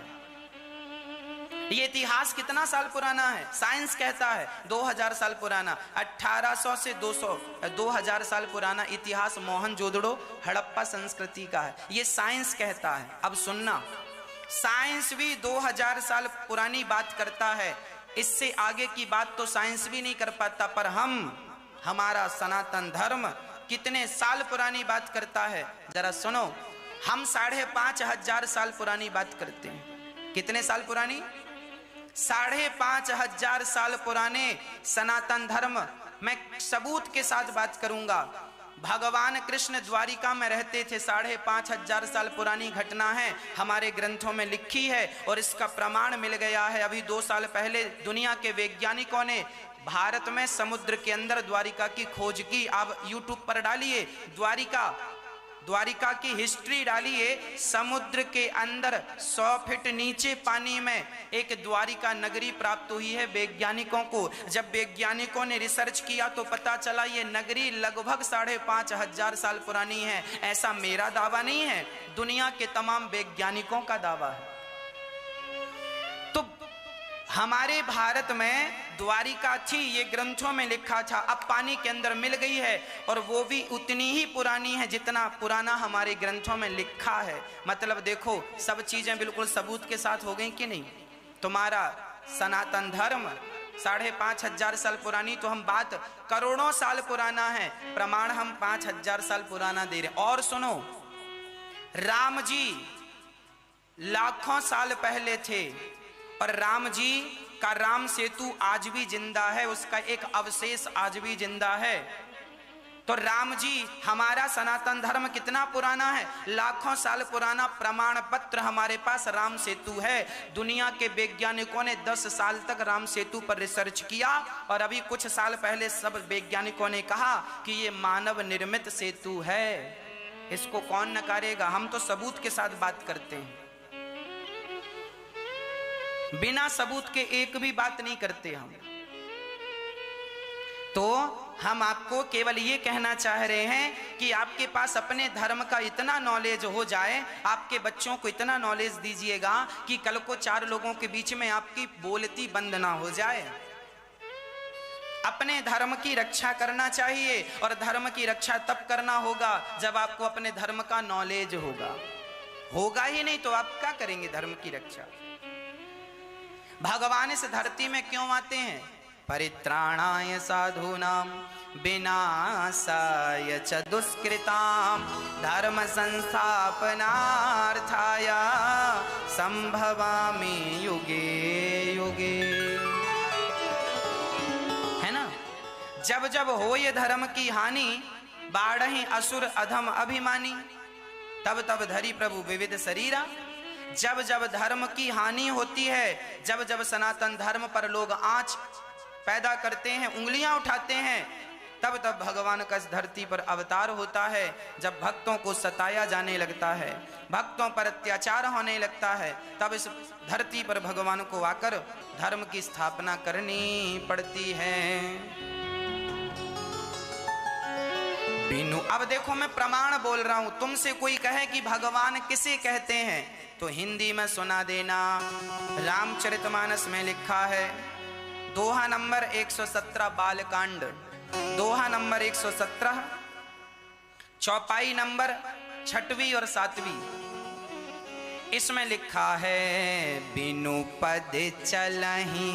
ये इतिहास कितना साल पुराना है? साइंस कहता है 2000 साल पुराना। 1800 से 2000 साल पुराना इतिहास मोहनजोदड़ो हड़प्पा संस्कृति का है, ये साइंस कहता है। अब सुनना, साइंस भी 2000 साल पुरानी बात करता है, इससे आगे की बात तो साइंस भी नहीं कर पाता, पर हमारा सनातन धर्म कितने साल पुरानी बात करता है जरा सुनो। हम 5,500 साल पुरानी बात करते हैं। कितने साल पुरानी? 5,500 साल पुराने सनातन धर्म। मैं सबूत के साथ बात करूंगा। भगवान कृष्ण द्वारिका में रहते थे, 5,500 साल पुरानी घटना है, हमारे ग्रंथों में लिखी है और इसका प्रमाण मिल गया है। अभी 2 साल पहले दुनिया के वैज्ञानिकों ने भारत में समुद्र के अंदर द्वारिका की खोज की। आप यूट्यूब पर डालिए द्वारिका की हिस्ट्री डालिए। समुद्र के अंदर 100 फीट नीचे पानी में एक द्वारिका नगरी प्राप्त हुई है वैज्ञानिकों को। जब वैज्ञानिकों ने रिसर्च किया तो पता चला ये नगरी लगभग 5,500 साल पुरानी है। ऐसा मेरा दावा नहीं है, दुनिया के तमाम वैज्ञानिकों का दावा है। तो हमारे भारत में द्वारिका थी, ये ग्रंथों में लिखा था, अब पानी के अंदर मिल गई है और वो भी उतनी ही पुरानी है जितना पुराना हमारे ग्रंथों में लिखा है। मतलब देखो, सब चीजें बिल्कुल सबूत के साथ हो गई कि नहीं। तुम्हारा सनातन धर्म 5,500 साल पुरानी, तो हम बात करोड़ों साल पुराना है, प्रमाण हम 5,000 साल पुराना दे रहे। और सुनो, राम जी लाखों साल पहले थे और राम जी का राम सेतु आज भी जिंदा है, उसका एक अवशेष आज भी जिंदा है। तो राम जी, हमारा सनातन धर्म कितना पुराना है? लाखों साल पुराना प्रमाण पत्र हमारे पास राम सेतु है। दुनिया के वैज्ञानिकों ने 10 साल तक राम सेतु पर रिसर्च किया और अभी कुछ साल पहले सब वैज्ञानिकों ने कहा कि ये मानव निर्मित सेतु है। इसको कौन नकारेगा? हम तो सबूत के साथ बात करते हैं, बिना सबूत के एक भी बात नहीं करते हम। तो हम आपको केवल ये कहना चाह रहे हैं कि आपके पास अपने धर्म का इतना नॉलेज हो जाए, आपके बच्चों को इतना नॉलेज दीजिएगा कि कल को 4 लोगों के बीच में आपकी बोलती बंद ना हो जाए। अपने धर्म की रक्षा करना चाहिए और धर्म की रक्षा तब करना होगा जब आपको अपने धर्म का नॉलेज होगा ही नहीं तो आप क्या करेंगे धर्म की रक्षा? भगवान इस धरती में क्यों आते हैं? परित्राणाय साधूनां विनाशाय च दुष्कृतां धर्म संस्थापनार्थाय संभवामि युगे युगे। है ना? जब जब हो ये धर्म की हानि, बाढ़हि असुर अधम अभिमानी, तब तब धरी प्रभु विविध शरीरा। जब जब धर्म की हानि होती है, जब जब सनातन धर्म पर लोग आंच पैदा करते हैं, उंगलियां उठाते हैं, तब तब भगवान का इस धरती पर अवतार होता है। जब भक्तों को सताया जाने लगता है, भक्तों पर अत्याचार होने लगता है, तब इस धरती पर भगवान को आकर धर्म की स्थापना करनी पड़ती है। बिनु, अब देखो मैं प्रमाण बोल रहा हूं, तुमसे कोई कहे कि भगवान किसे कहते हैं तो हिंदी में सुना देना। रामचरितमानस में लिखा है, दोहा नंबर 117 बालकांड, दोहा नंबर 117, चौपाई नंबर 6वीं और 7वीं, इसमें लिखा है, बिनु पद चलहि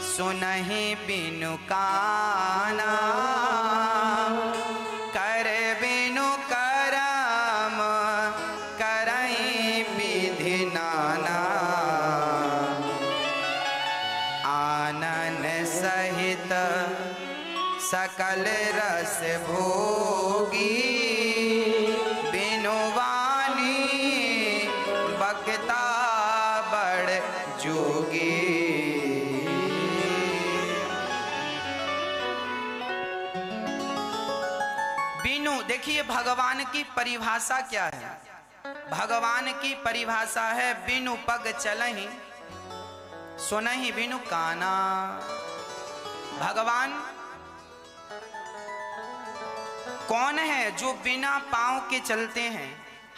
सुनहि बिनु काना, कर बिनु करम करई विधि नाना, आनन सहित सकल रस भोगी बिनु वाणी बकता बड़ जोगी। बिनु, देखिए भगवान की परिभाषा क्या है। भगवान की परिभाषा है बिनु पग चलहि सुनहि बिनु काना। भगवान कौन है जो बिना पांव के चलते हैं?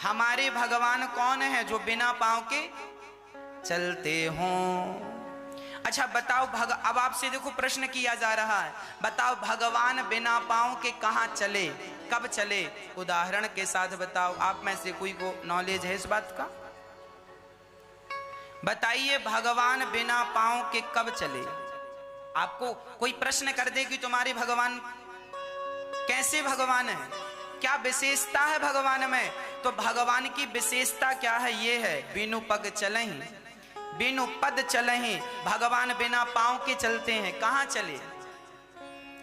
हमारे भगवान कौन है जो बिना पांव के चलते हों? अच्छा बताओ, अब आपसे देखो प्रश्न किया जा रहा है, बताओ भगवान बिना पांव के कहां चले, कब चले? उदाहरण के साथ बताओ। आप में से कोई को नॉलेज है इस बात का? बताइए भगवान बिना पांव के कब चले? आपको कोई प्रश्न कर दे कि तुम्हारे भगवान कैसे भगवान है, क्या विशेषता है भगवान में, तो भगवान की विशेषता क्या है? ये है बिनु पग चलहि बिनु पद चलहि। भगवान बिना पांव के चलते हैं। कहां चले?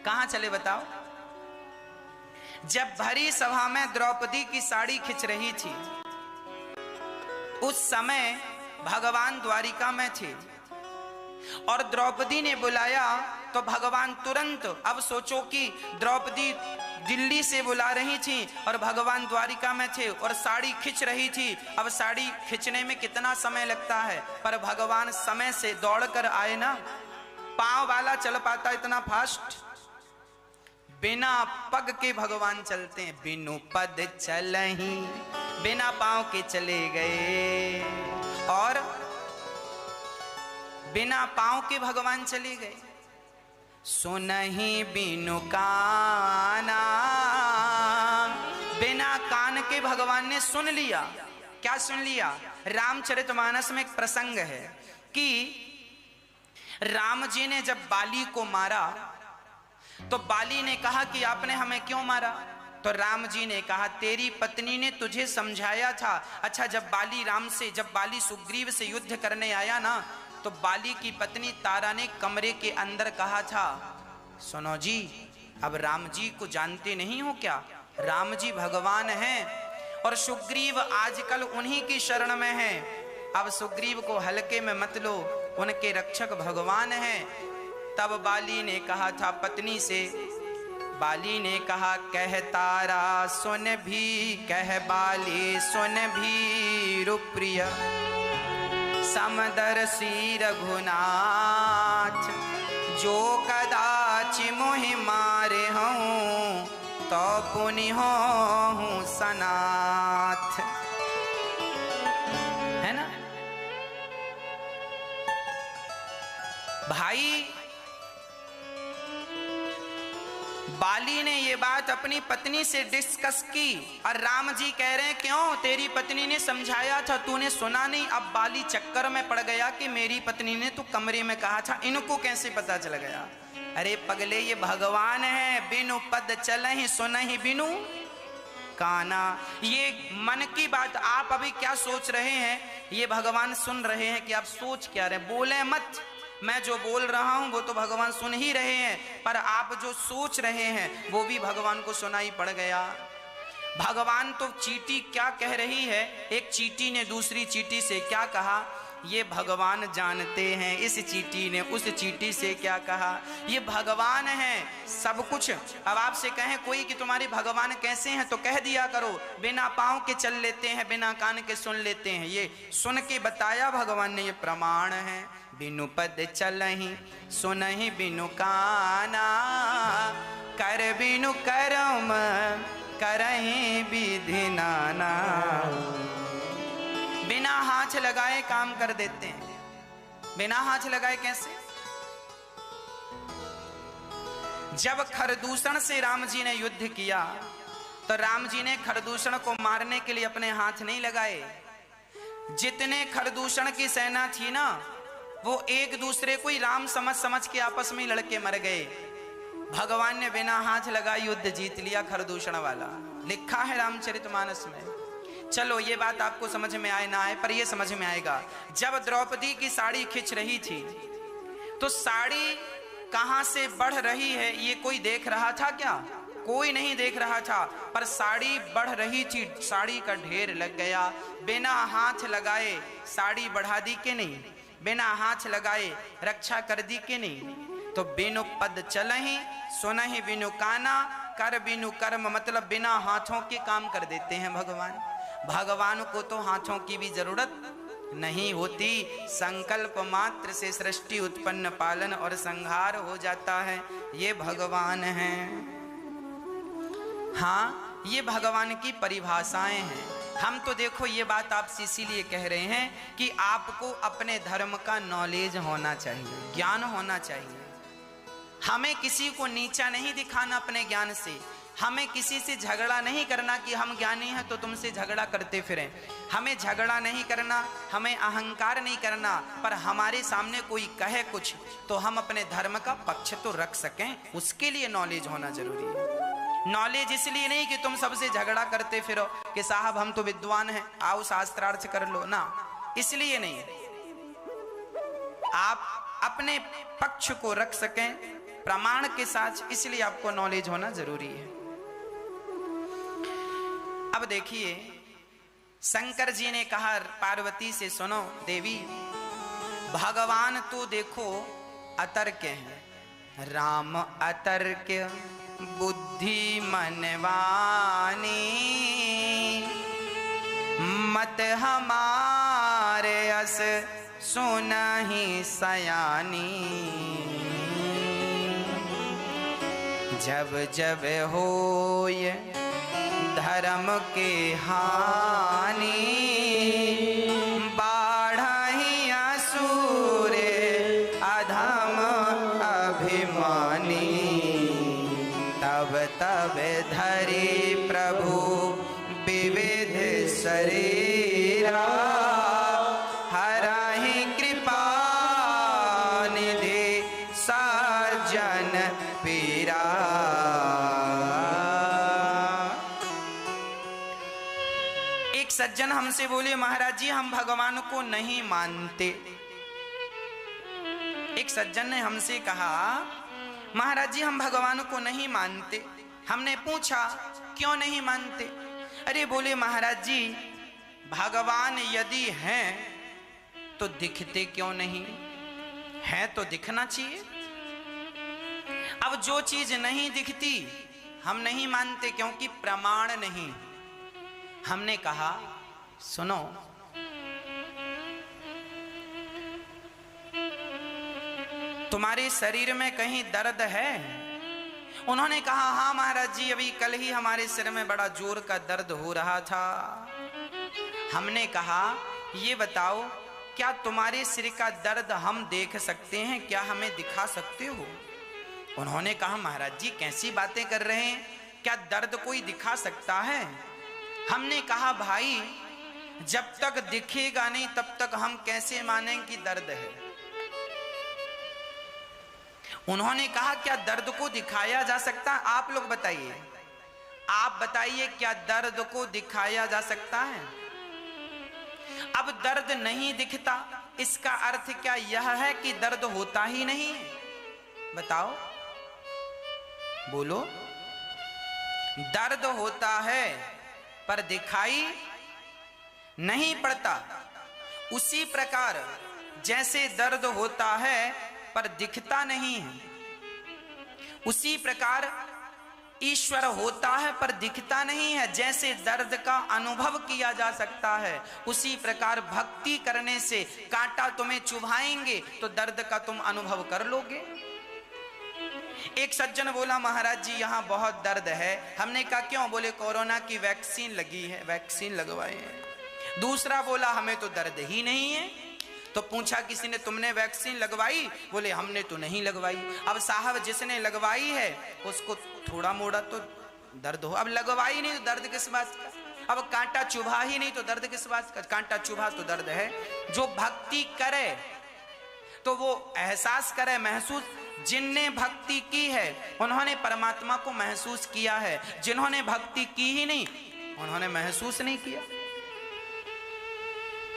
कहां चले बताओ? जब भरी सभा में द्रौपदी की साड़ी खिंच रही थी, उस समय भगवान द्वारिका में थे और द्रौपदी ने बुलाया तो भगवान तुरंत, अब सोचो कि द्रौपदी दिल्ली से बुला रही थी और भगवान द्वारिका में थे और साड़ी खिंच रही थी। अब साड़ी खिंचने में कितना समय लगता है, पर भगवान समय से दौड़कर आए ना। पांव वाला चल पाता इतना फास्ट? बिना पग के भगवान चलते हैं। बिनु पद चलहि, बिना पांव के चले गए और बिना पांव के भगवान चले गए। सुनहि बिनु काना, बिना कान के भगवान ने सुन लिया। क्या सुन लिया? रामचरितमानस में एक प्रसंग है कि राम जी ने जब बाली को मारा तो बाली ने कहा कि आपने हमें क्यों मारा? तो राम जी ने कहा तेरी पत्नी ने तुझे समझाया था। अच्छा, जब बाली सुग्रीव से युद्ध करने आया ना, तो बाली की पत्नी तारा ने कमरे के अंदर कहा था, सुनो जी, अब राम जी को जानते नहीं हो क्या? राम जी भगवान हैं और सुग्रीव आजकल उन्हीं की शरण में है। अब सुग्रीव को हल्के में मत लो, उनके रक्षक भगवान हैं। तब बाली ने कहा था पत्नी से, बाली ने कहा कह तारा सुन भी, कह बाली सुन भी रुप्रिय, समदर्शी रघुनाथ, जो कदाचि मोहि मारे हूँ तो पुनि हूँ सनाथ। है ना भाई? बाली ने ये बात अपनी पत्नी से डिस्कस की और राम जी कह रहे हैं क्यों? तेरी पत्नी ने समझाया था, तूने सुना नहीं। अब बाली चक्कर में पड़ गया कि मेरी पत्नी ने तो कमरे में कहा था, इनको कैसे पता चल गया? अरे पगले, ये भगवान है। बिनु पद चलहि सुनहि बिनु काना। ये मन की बात आप अभी क्या सोच रहे हैं, ये भगवान सुन रहे हैं कि आप सोच क्या रहे हैं। बोले मत, मैं जो बोल रहा हूं वो तो भगवान सुन ही रहे हैं, पर आप जो सोच रहे हैं वो भी भगवान को सुनाई पड़ गया। भगवान तो चींटी क्या कह रही है, एक चींटी ने दूसरी चींटी से क्या कहा, ये भगवान जानते हैं। इस चींटी ने उस चींटी से क्या कहा, ये भगवान है सब कुछ। अब आपसे कहें कोई कि तुम्हारे भगवान कैसे हैं, तो कह दिया करो बिना पांव के चल लेते हैं, बिना कान के सुन लेते हैं। ये सुन के बताया भगवान ने, ये प्रमाण है। बिनु पद चलहि सुनहि बिनु काना, कर बिनु करम करहि विधि नाना। बिना हाथ लगाए काम कर देते हैं। बिना हाथ लगाए कैसे? जब खरदूषण से राम जी ने युद्ध किया तो राम जी ने खरदूषण को मारने के लिए अपने हाथ नहीं लगाए। जितने खरदूषण की सेना थी ना, वो एक दूसरे को ही राम समझ के आपस में लड़के मर गए। भगवान ने बिना हाथ लगाए युद्ध जीत लिया खरदूषण वाला, लिखा है रामचरितमानस में। चलो ये बात आपको समझ में आए ना आए, पर ये समझ में आएगा। जब द्रौपदी की साड़ी खिंच रही थी तो साड़ी कहां से बढ़ रही है ये कोई देख रहा था क्या? कोई नहीं देख रहा था, पर साड़ी बढ़ रही थी, साड़ी का ढेर लग गया। बिना हाथ लगाए साड़ी बढ़ा दी कि नहीं? बिना हाथ लगाए रक्षा कर दी कि नहीं? तो बिनु पद चलहि सुनहि बिनु काना, कर बिनु कर्म, मतलब बिना हाथों के काम कर देते हैं भगवान। भगवान को तो हाथों की भी जरूरत नहीं होती, संकल्प मात्र से सृष्टि उत्पन्न पालन और संहार हो जाता है। ये भगवान हैं। हाँ, ये भगवान की परिभाषाएं हैं। हम तो देखो ये बात आपसे इसीलिए कह रहे हैं कि आपको अपने धर्म का नॉलेज होना चाहिए, ज्ञान होना चाहिए। हमें किसी को नीचा नहीं दिखाना अपने ज्ञान से, हमें किसी से झगड़ा नहीं करना कि हम ज्ञानी हैं तो तुमसे झगड़ा करते फिरें। हमें झगड़ा नहीं करना, हमें अहंकार नहीं करना, पर हमारे सामने कोई कहे कुछ तो हम अपने धर्म का पक्ष तो रख सकें, उसके लिए नॉलेज होना जरूरी है। नॉलेज इसलिए नहीं कि तुम सबसे झगड़ा करते फिरो कि साहब हम तो विद्वान हैं, आओ शास्त्रार्थ कर लो ना, इसलिए नहीं। आप अपने पक्ष को रख सकें प्रमाण के साथ, इसलिए आपको नॉलेज होना जरूरी है। अब देखिए, शंकर जी ने कहा पार्वती से, सुनो देवी, भगवान तो देखो अतर्क हैं, राम अतर्क बुद्धि मनवानी, मत हमारे अस सुनहि सयानी, जब जब होय धर्म के हानि, बाढ़हि असुर अधम अभिमानी, तब तब धरि प्रभु विविध शरीरा, हरहि कृपा निधि सज्जन पीरा। एक सज्जन हमसे बोले, महाराज जी हम भगवान को नहीं मानते। एक सज्जन ने हमसे कहा, महाराज जी हम भगवान को नहीं मानते। हमने पूछा क्यों नहीं मानते? अरे बोले, महाराज जी भगवान यदि हैं तो दिखते क्यों नहीं? है तो दिखना चाहिए। अब जो चीज नहीं दिखती हम नहीं मानते क्योंकि प्रमाण नहीं। हमने कहा सुनो, तुम्हारे शरीर में कहीं दर्द है? उन्होंने कहा हाँ महाराज जी, अभी कल ही हमारे सिर में बड़ा जोर का दर्द हो रहा था। हमने कहा ये बताओ, क्या तुम्हारे सिर का दर्द हम देख सकते हैं? क्या हमें दिखा सकते हो? उन्होंने कहा महाराज जी कैसी बातें कर रहे हैं, क्या दर्द कोई दिखा सकता है? हमने कहा भाई जब तक दिखेगा नहीं तब तक हम कैसे मानेंगे कि दर्द है। उन्होंने कहा क्या दर्द को दिखाया जा सकता है? आप लोग बताइए, आप बताइए क्या दर्द को दिखाया जा सकता है? अब दर्द नहीं दिखता, इसका अर्थ क्या यह है कि दर्द होता ही नहीं है? बताओ, बोलो। दर्द होता है पर दिखाई नहीं पड़ता। उसी प्रकार जैसे दर्द होता है पर दिखता नहीं है, उसी प्रकार ईश्वर होता है पर दिखता नहीं है। जैसे दर्द का अनुभव किया जा सकता है, उसी प्रकार भक्ति करने से कांटा तुम्हें चुभाएंगे तो दर्द का तुम अनुभव कर लोगे। एक सज्जन बोला महाराज जी यहाँ बहुत दर्द है। हमने कहा क्यों? बोले कोरोना की वैक्सीन लगी है, वैक्सीन लगवाए हैं। दूसरा बोला हमें तो दर्द ही नहीं है। तो पूछा किसी ने तुमने वैक्सीन लगवाई? बोले हमने तो नहीं लगवाई। अब साहब जिसने लगवाई है उसको थोड़ा मोड़ा तो दर्द हो, अब लगवाई नहीं तो दर्द किस बात का? अब कांटा चुभा ही नहीं तो दर्द किस बात का? कांटा चुभा तो दर्द है। जो भक्ति करे तो वो एहसास करे, महसूस। जिनने भक्ति की है उन्होंने परमात्मा को महसूस किया है, जिन्होंने भक्ति की ही नहीं उन्होंने महसूस नहीं किया।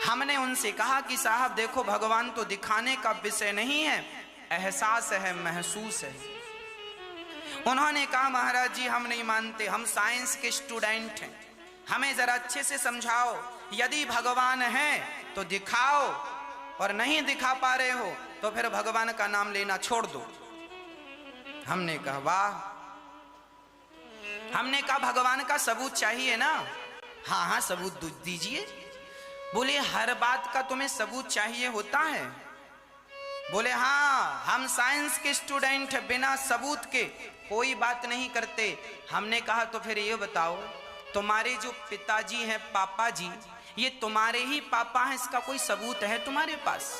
हमने उनसे कहा कि साहब देखो भगवान तो दिखाने का विषय नहीं है, एहसास है, महसूस है। उन्होंने कहा महाराज जी हम नहीं मानते, हम साइंस के स्टूडेंट हैं, हमें जरा अच्छे से समझाओ, यदि भगवान है तो दिखाओ, और नहीं दिखा पा रहे हो तो फिर भगवान का नाम लेना छोड़ दो। हमने कहा वाह, हमने कहा भगवान का सबूत चाहिए ना? हाँ हाँ सबूत दीजिए। बोले हर बात का तुम्हें सबूत चाहिए होता है? बोले हाँ, हम साइंस के स्टूडेंट हैं, बिना सबूत के कोई बात नहीं करते। हमने कहा तो फिर ये बताओ, तुम्हारे जो पिताजी हैं, पापा जी, ये तुम्हारे ही पापा हैं, इसका कोई सबूत है तुम्हारे पास?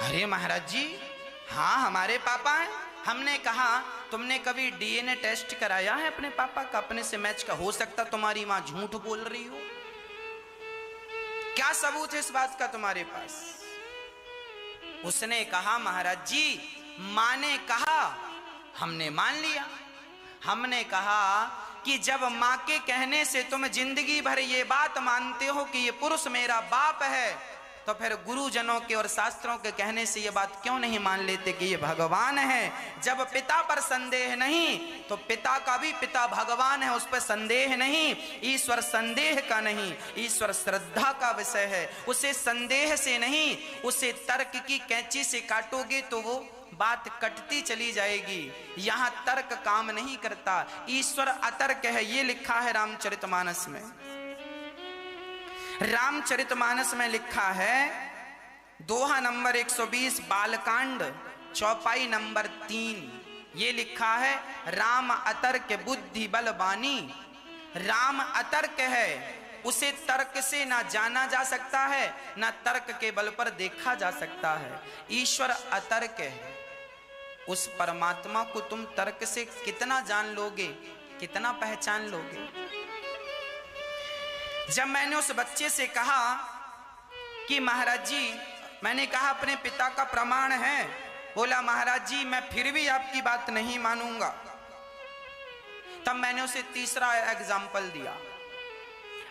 अरे महाराज जी हाँ हमारे पापा हैं। हमने कहा तुमने कभी डीएनए टेस्ट कराया है अपने पापा का, अपने से मैच का? हो सकता तुम्हारी मां झूठ बोल रही हो, क्या सबूत है इस बात का तुम्हारे पास? उसने कहा महाराज जी मां ने कहा, हमने मान लिया। हमने कहा कि जब मां के कहने से तुम जिंदगी भर ये बात मानते हो कि ये पुरुष मेरा बाप है, तो फिर गुरुजनों के और शास्त्रों के कहने से ये बात क्यों नहीं मान लेते कि ये भगवान है? जब पिता पर संदेह नहीं तो पिता का भी पिता भगवान है, उस पर संदेह नहीं। ईश्वर संदेह का नहीं, ईश्वर श्रद्धा का विषय है। उसे संदेह से नहीं, उसे तर्क की कैंची से काटोगे तो वो बात कटती चली जाएगी। यहां तर्क काम नहीं करता, ईश्वर अतर्क है। ये लिखा है रामचरितमानस में। रामचरितमानस में लिखा है, दोहा नंबर 120, बालकांड, चौपाई नंबर 3, ये लिखा है राम अतर्क बुद्धि बल बानी। राम अतर्क है, उसे तर्क से ना जाना जा सकता है, ना तर्क के बल पर देखा जा सकता है। ईश्वर अतर्क है। उस परमात्मा को तुम तर्क से कितना जान लोगे, कितना पहचान लोगे? जब मैंने उस बच्चे से कहा कि महाराज जी, मैंने कहा अपने पिता का प्रमाण है, बोला महाराज जी मैं फिर भी आपकी बात नहीं मानूंगा। तब मैंने उसे तीसरा एग्जाम्पल दिया।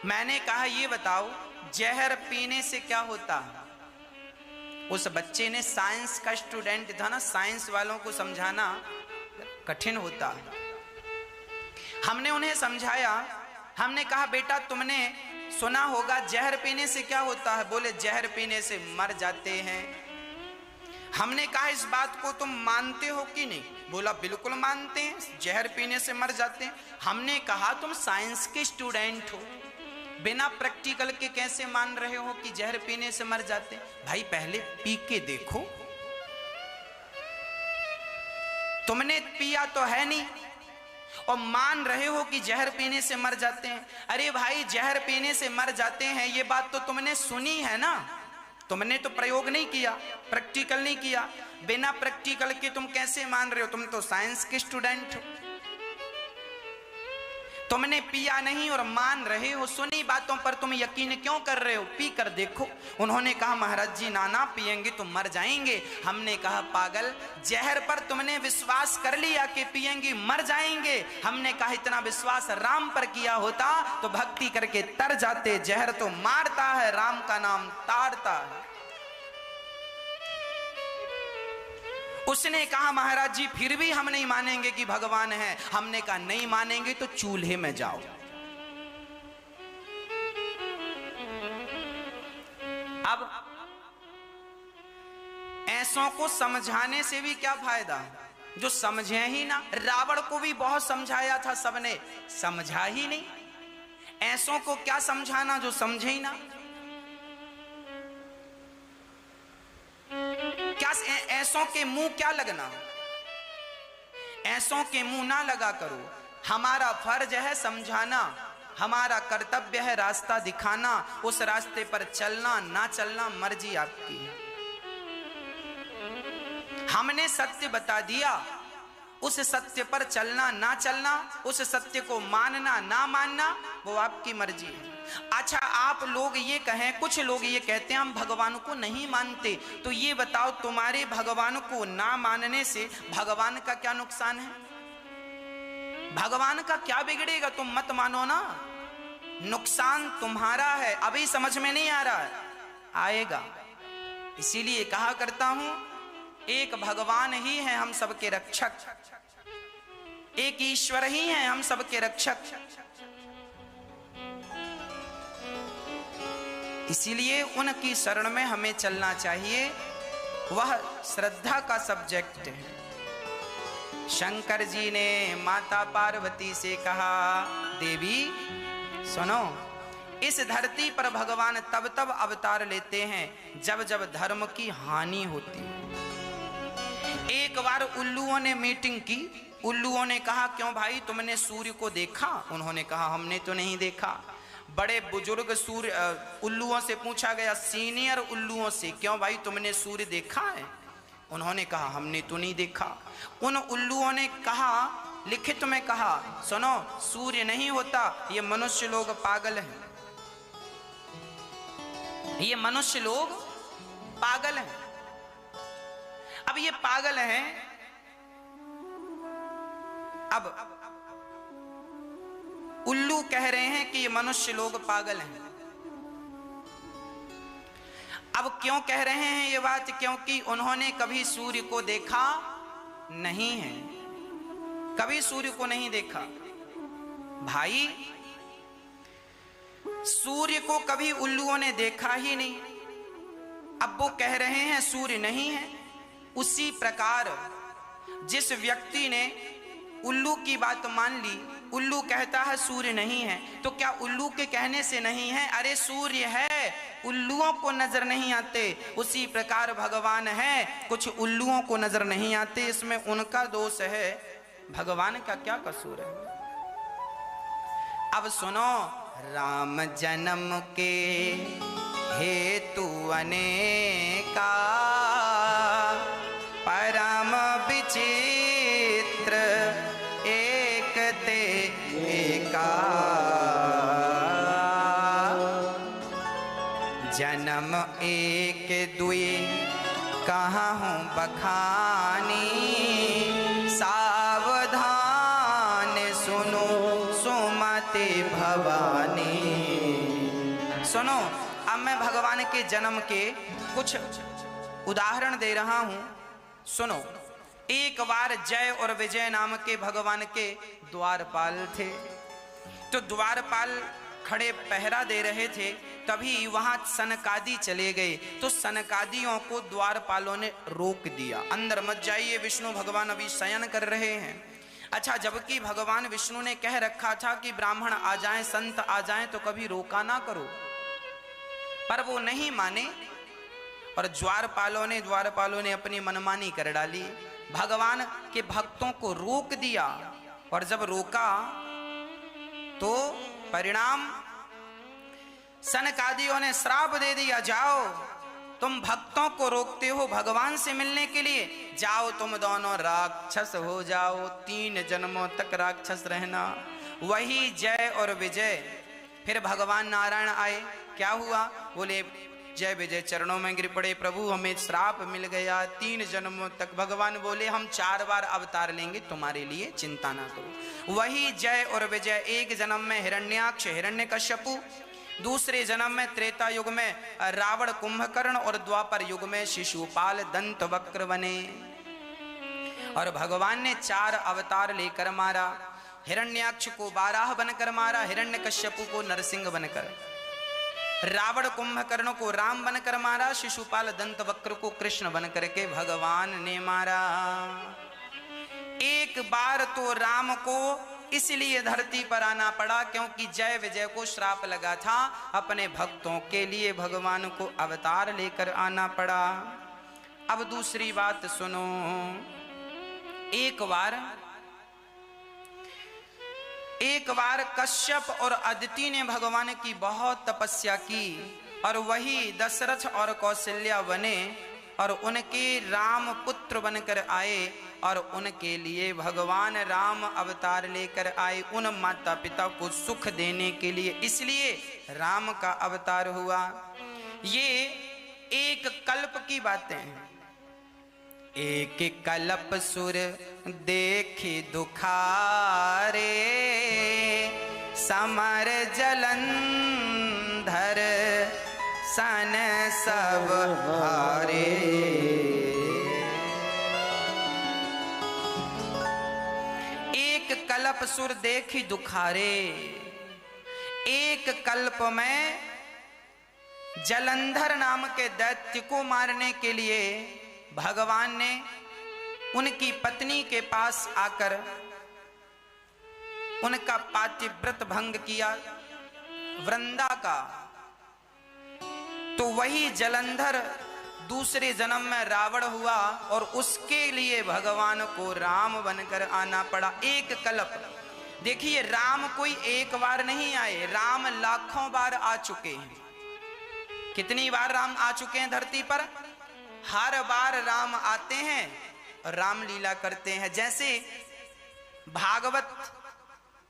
मैंने कहा ये बताओ जहर पीने से क्या होता है? उस बच्चे ने, साइंस का स्टूडेंट था ना, साइंस वालों को समझाना कठिन होता है। हमने उन्हें समझाया। हमने कहा बेटा तुमने सुना होगा जहर पीने से क्या होता है? बोले जहर पीने से मर जाते हैं। हमने कहा इस बात को तुम मानते हो कि नहीं? बोला बिल्कुल मानते हैं, जहर पीने से मर जाते हैं। हमने कहा तुम साइंस के स्टूडेंट हो, बिना प्रैक्टिकल के कैसे मान रहे हो कि जहर पीने से मर जाते हैं? भाई पहले पी के देखो। तुमने पिया तो है नहीं और मान रहे हो कि जहर पीने से मर जाते हैं। अरे भाई जहर पीने से मर जाते हैं ये बात तो तुमने सुनी है ना, तुमने तो प्रयोग नहीं किया, प्रैक्टिकल नहीं किया। बिना प्रैक्टिकल के तुम कैसे मान रहे हो? तुम तो साइंस के स्टूडेंट हो, तुमने पिया नहीं और मान रहे हो। सुनी बातों पर तुम यकीन क्यों कर रहे हो? पी कर देखो। उन्होंने कहा महाराज जी ना पिएंगे तो मर जाएंगे। हमने कहा पागल, जहर पर तुमने विश्वास कर लिया कि पिएंगे मर जाएंगे। हमने कहा इतना विश्वास राम पर किया होता तो भक्ति करके तर जाते। जहर तो मारता है, राम का नाम ताड़ता है। उसने कहा महाराज जी फिर भी हम नहीं मानेंगे कि भगवान है। हमने कहा नहीं मानेंगे तो चूल्हे में जाओ। अब ऐसों को समझाने से भी क्या फायदा, जो समझे ही ना। रावण को भी बहुत समझाया था सबने, समझा ही नहीं। ऐसों को क्या समझाना जो समझे ही ना। क्या ऐसों के मुंह क्या लगना? ऐसों के मुंह ना लगा करो। हमारा फर्ज है समझाना, हमारा कर्तव्य है रास्ता दिखाना। उस रास्ते पर चलना ना चलना मर्जी आपकी है। हमने सत्य बता दिया, उस सत्य पर चलना ना चलना, उस सत्य को मानना ना मानना वो आपकी मर्जी है। अच्छा आप लोग ये कहें, कुछ लोग ये कहते हैं हम भगवान को नहीं मानते, तो ये बताओ तुम्हारे भगवान को ना मानने से भगवान का क्या नुकसान है? भगवान का क्या बिगड़ेगा? तुम मत मानो ना, नुकसान तुम्हारा है। अभी समझ में नहीं आ रहा है, आएगा। इसीलिए कहा करता हूं, एक भगवान ही है हम सबके रक्षक, एक ईश्वर ही है हम सबके रक्षक। इसीलिए उनकी शरण में हमें चलना चाहिए, वह श्रद्धा का सब्जेक्ट है। शंकर जी ने माता पार्वती से कहा, देवी सुनो, इस धरती पर भगवान तब तब अवतार लेते हैं जब जब धर्म की हानि होती है। एक बार उल्लुओं ने मीटिंग की, उल्लुओं ने कहा, क्यों भाई तुमने सूर्य को देखा? उन्होंने कहा, हमने तो नहीं देखा। बड़े बुजुर्ग सूर्य उल्लुओं से पूछा गया, सीनियर उल्लुओं से, क्यों भाई तुमने सूर्य देखा है? उन्होंने कहा, हमने तो नहीं देखा। उन उल्लुओं ने कहा, लिखित में कहा, सुनो, सूर्य नहीं होता, ये मनुष्य लोग पागल हैं, ये मनुष्य लोग पागल हैं। अब ये पागल हैं, अब उल्लू कह रहे हैं कि ये मनुष्य लोग पागल हैं। अब क्यों कह रहे हैं ये बात? क्योंकि उन्होंने कभी सूर्य को देखा नहीं है, कभी सूर्य को नहीं देखा। भाई, सूर्य को कभी उल्लुओं ने देखा ही नहीं, अब वो कह रहे हैं सूर्य नहीं है। उसी प्रकार जिस व्यक्ति ने उल्लू की बात मान ली, उल्लू कहता है सूर्य नहीं है, तो क्या उल्लू के कहने से नहीं है? अरे सूर्य है, उल्लुओं को नजर नहीं आते। उसी प्रकार भगवान है, कुछ उल्लुओं को नजर नहीं आते, इसमें उनका दोष है, भगवान का क्या कसूर है? अब सुनो, राम जन्म के हेतु अनेका, परम विचित्र एक ते एका। जन्म एक दुई कहाँ हूँ बखानी, सावधान सुनो सुमति भवानी। सुनो, अब मैं भगवान के जन्म के कुछ उदाहरण दे रहा हूं, सुनो। एक बार जय और विजय नाम के भगवान के द्वारपाल थे, तो द्वारपाल खड़े पहरा दे रहे थे, तभी वहां सनकादि चले गए, तो सनकादियों को द्वारपालों ने रोक दिया, अंदर मत जाइए, विष्णु भगवान अभी शयन कर रहे हैं। अच्छा, जबकि भगवान विष्णु ने कह रखा था कि ब्राह्मण आ जाएं, संत आ जाएं तो कभी रोका ना करो, पर वो नहीं माने और द्वारपालों ने अपनी मनमानी कर डाली, भगवान के भक्तों को रोक दिया। और जब रोका तो परिणाम, सनकादियों ने श्राप दे दिया, जाओ तुम भक्तों को रोकते हो भगवान से मिलने के लिए, जाओ तुम दोनों राक्षस हो जाओ, 3 जन्मों तक राक्षस रहना। वही जय और विजय, फिर भगवान नारायण आए, क्या हुआ? बोले जय विजय चरणों में गिर पड़े, प्रभु हमें श्राप मिल गया, 3 जन्मों तक। भगवान बोले हम 4 बार अवतार लेंगे तुम्हारे लिए, चिंता ना करो। वही जय और विजय, एक जन्म में हिरण्याक्ष हिरण्यकश्यपु, दूसरे जन्म में त्रेता युग में रावण कुंभकर्ण, और द्वापर युग में शिशुपाल दंत वक्र बने। और भगवान ने 4 अवतार लेकर मारा, हिरण्याक्ष को बाराह बनकर मारा, हिरण्यकश्यपु को नरसिंह बनकर, रावण कुंभकर्ण को राम बनकर मारा, शिशुपाल दंत वक्र को कृष्ण बनकर के भगवान ने मारा। एक बार तो राम को इसलिए धरती पर आना पड़ा क्योंकि जय विजय को श्राप लगा था, अपने भक्तों के लिए भगवान को अवतार लेकर आना पड़ा। अब दूसरी बात सुनो, एक बार कश्यप और अदिति ने भगवान की बहुत तपस्या की, और वही दशरथ और कौशल्या बने और उनके राम पुत्र बनकर आए, और उनके लिए भगवान राम अवतार लेकर आए, उन माता पिता को सुख देने के लिए, इसलिए राम का अवतार हुआ। ये एक कल्प की बातें हैं। एक कल्प सुर देखी दुखारे, समर जलंधर सन सब हारे। एक कल्प सुर देखी दुखारे, एक कल्प में जलंधर नाम के दैत्य को मारने के लिए भगवान ने उनकी पत्नी के पास आकर उनका पातिव्रत भंग किया, वृंदा का। तो वही जलंधर दूसरे जन्म में रावण हुआ और उसके लिए भगवान को राम बनकर आना पड़ा। एक कल्प। देखिए, राम कोई एक बार नहीं आए, राम लाखों बार आ चुके हैं। कितनी बार राम आ चुके हैं धरती पर? हर बार राम आते हैं और रामलीला करते हैं। जैसे भागवत,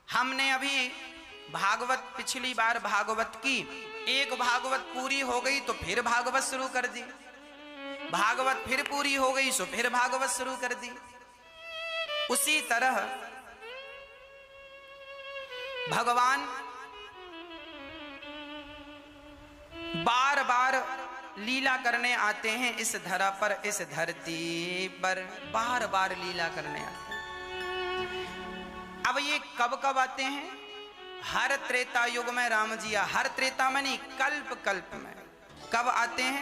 हमने अभी भागवत पिछली बार भागवत की, एक भागवत पूरी हो गई तो फिर भागवत शुरू कर दी, भागवत फिर पूरी हो गई तो फिर भागवत शुरू कर दी। उसी तरह भगवान बार बार लीला करने आते हैं इस धरा पर, इस धरती पर बार बार लीला करने आते हैं। अब ये कब कब आते हैं? हर त्रेता युग में राम जी, हर त्रेता में नहीं, कल्प कल्प में। कब आते हैं?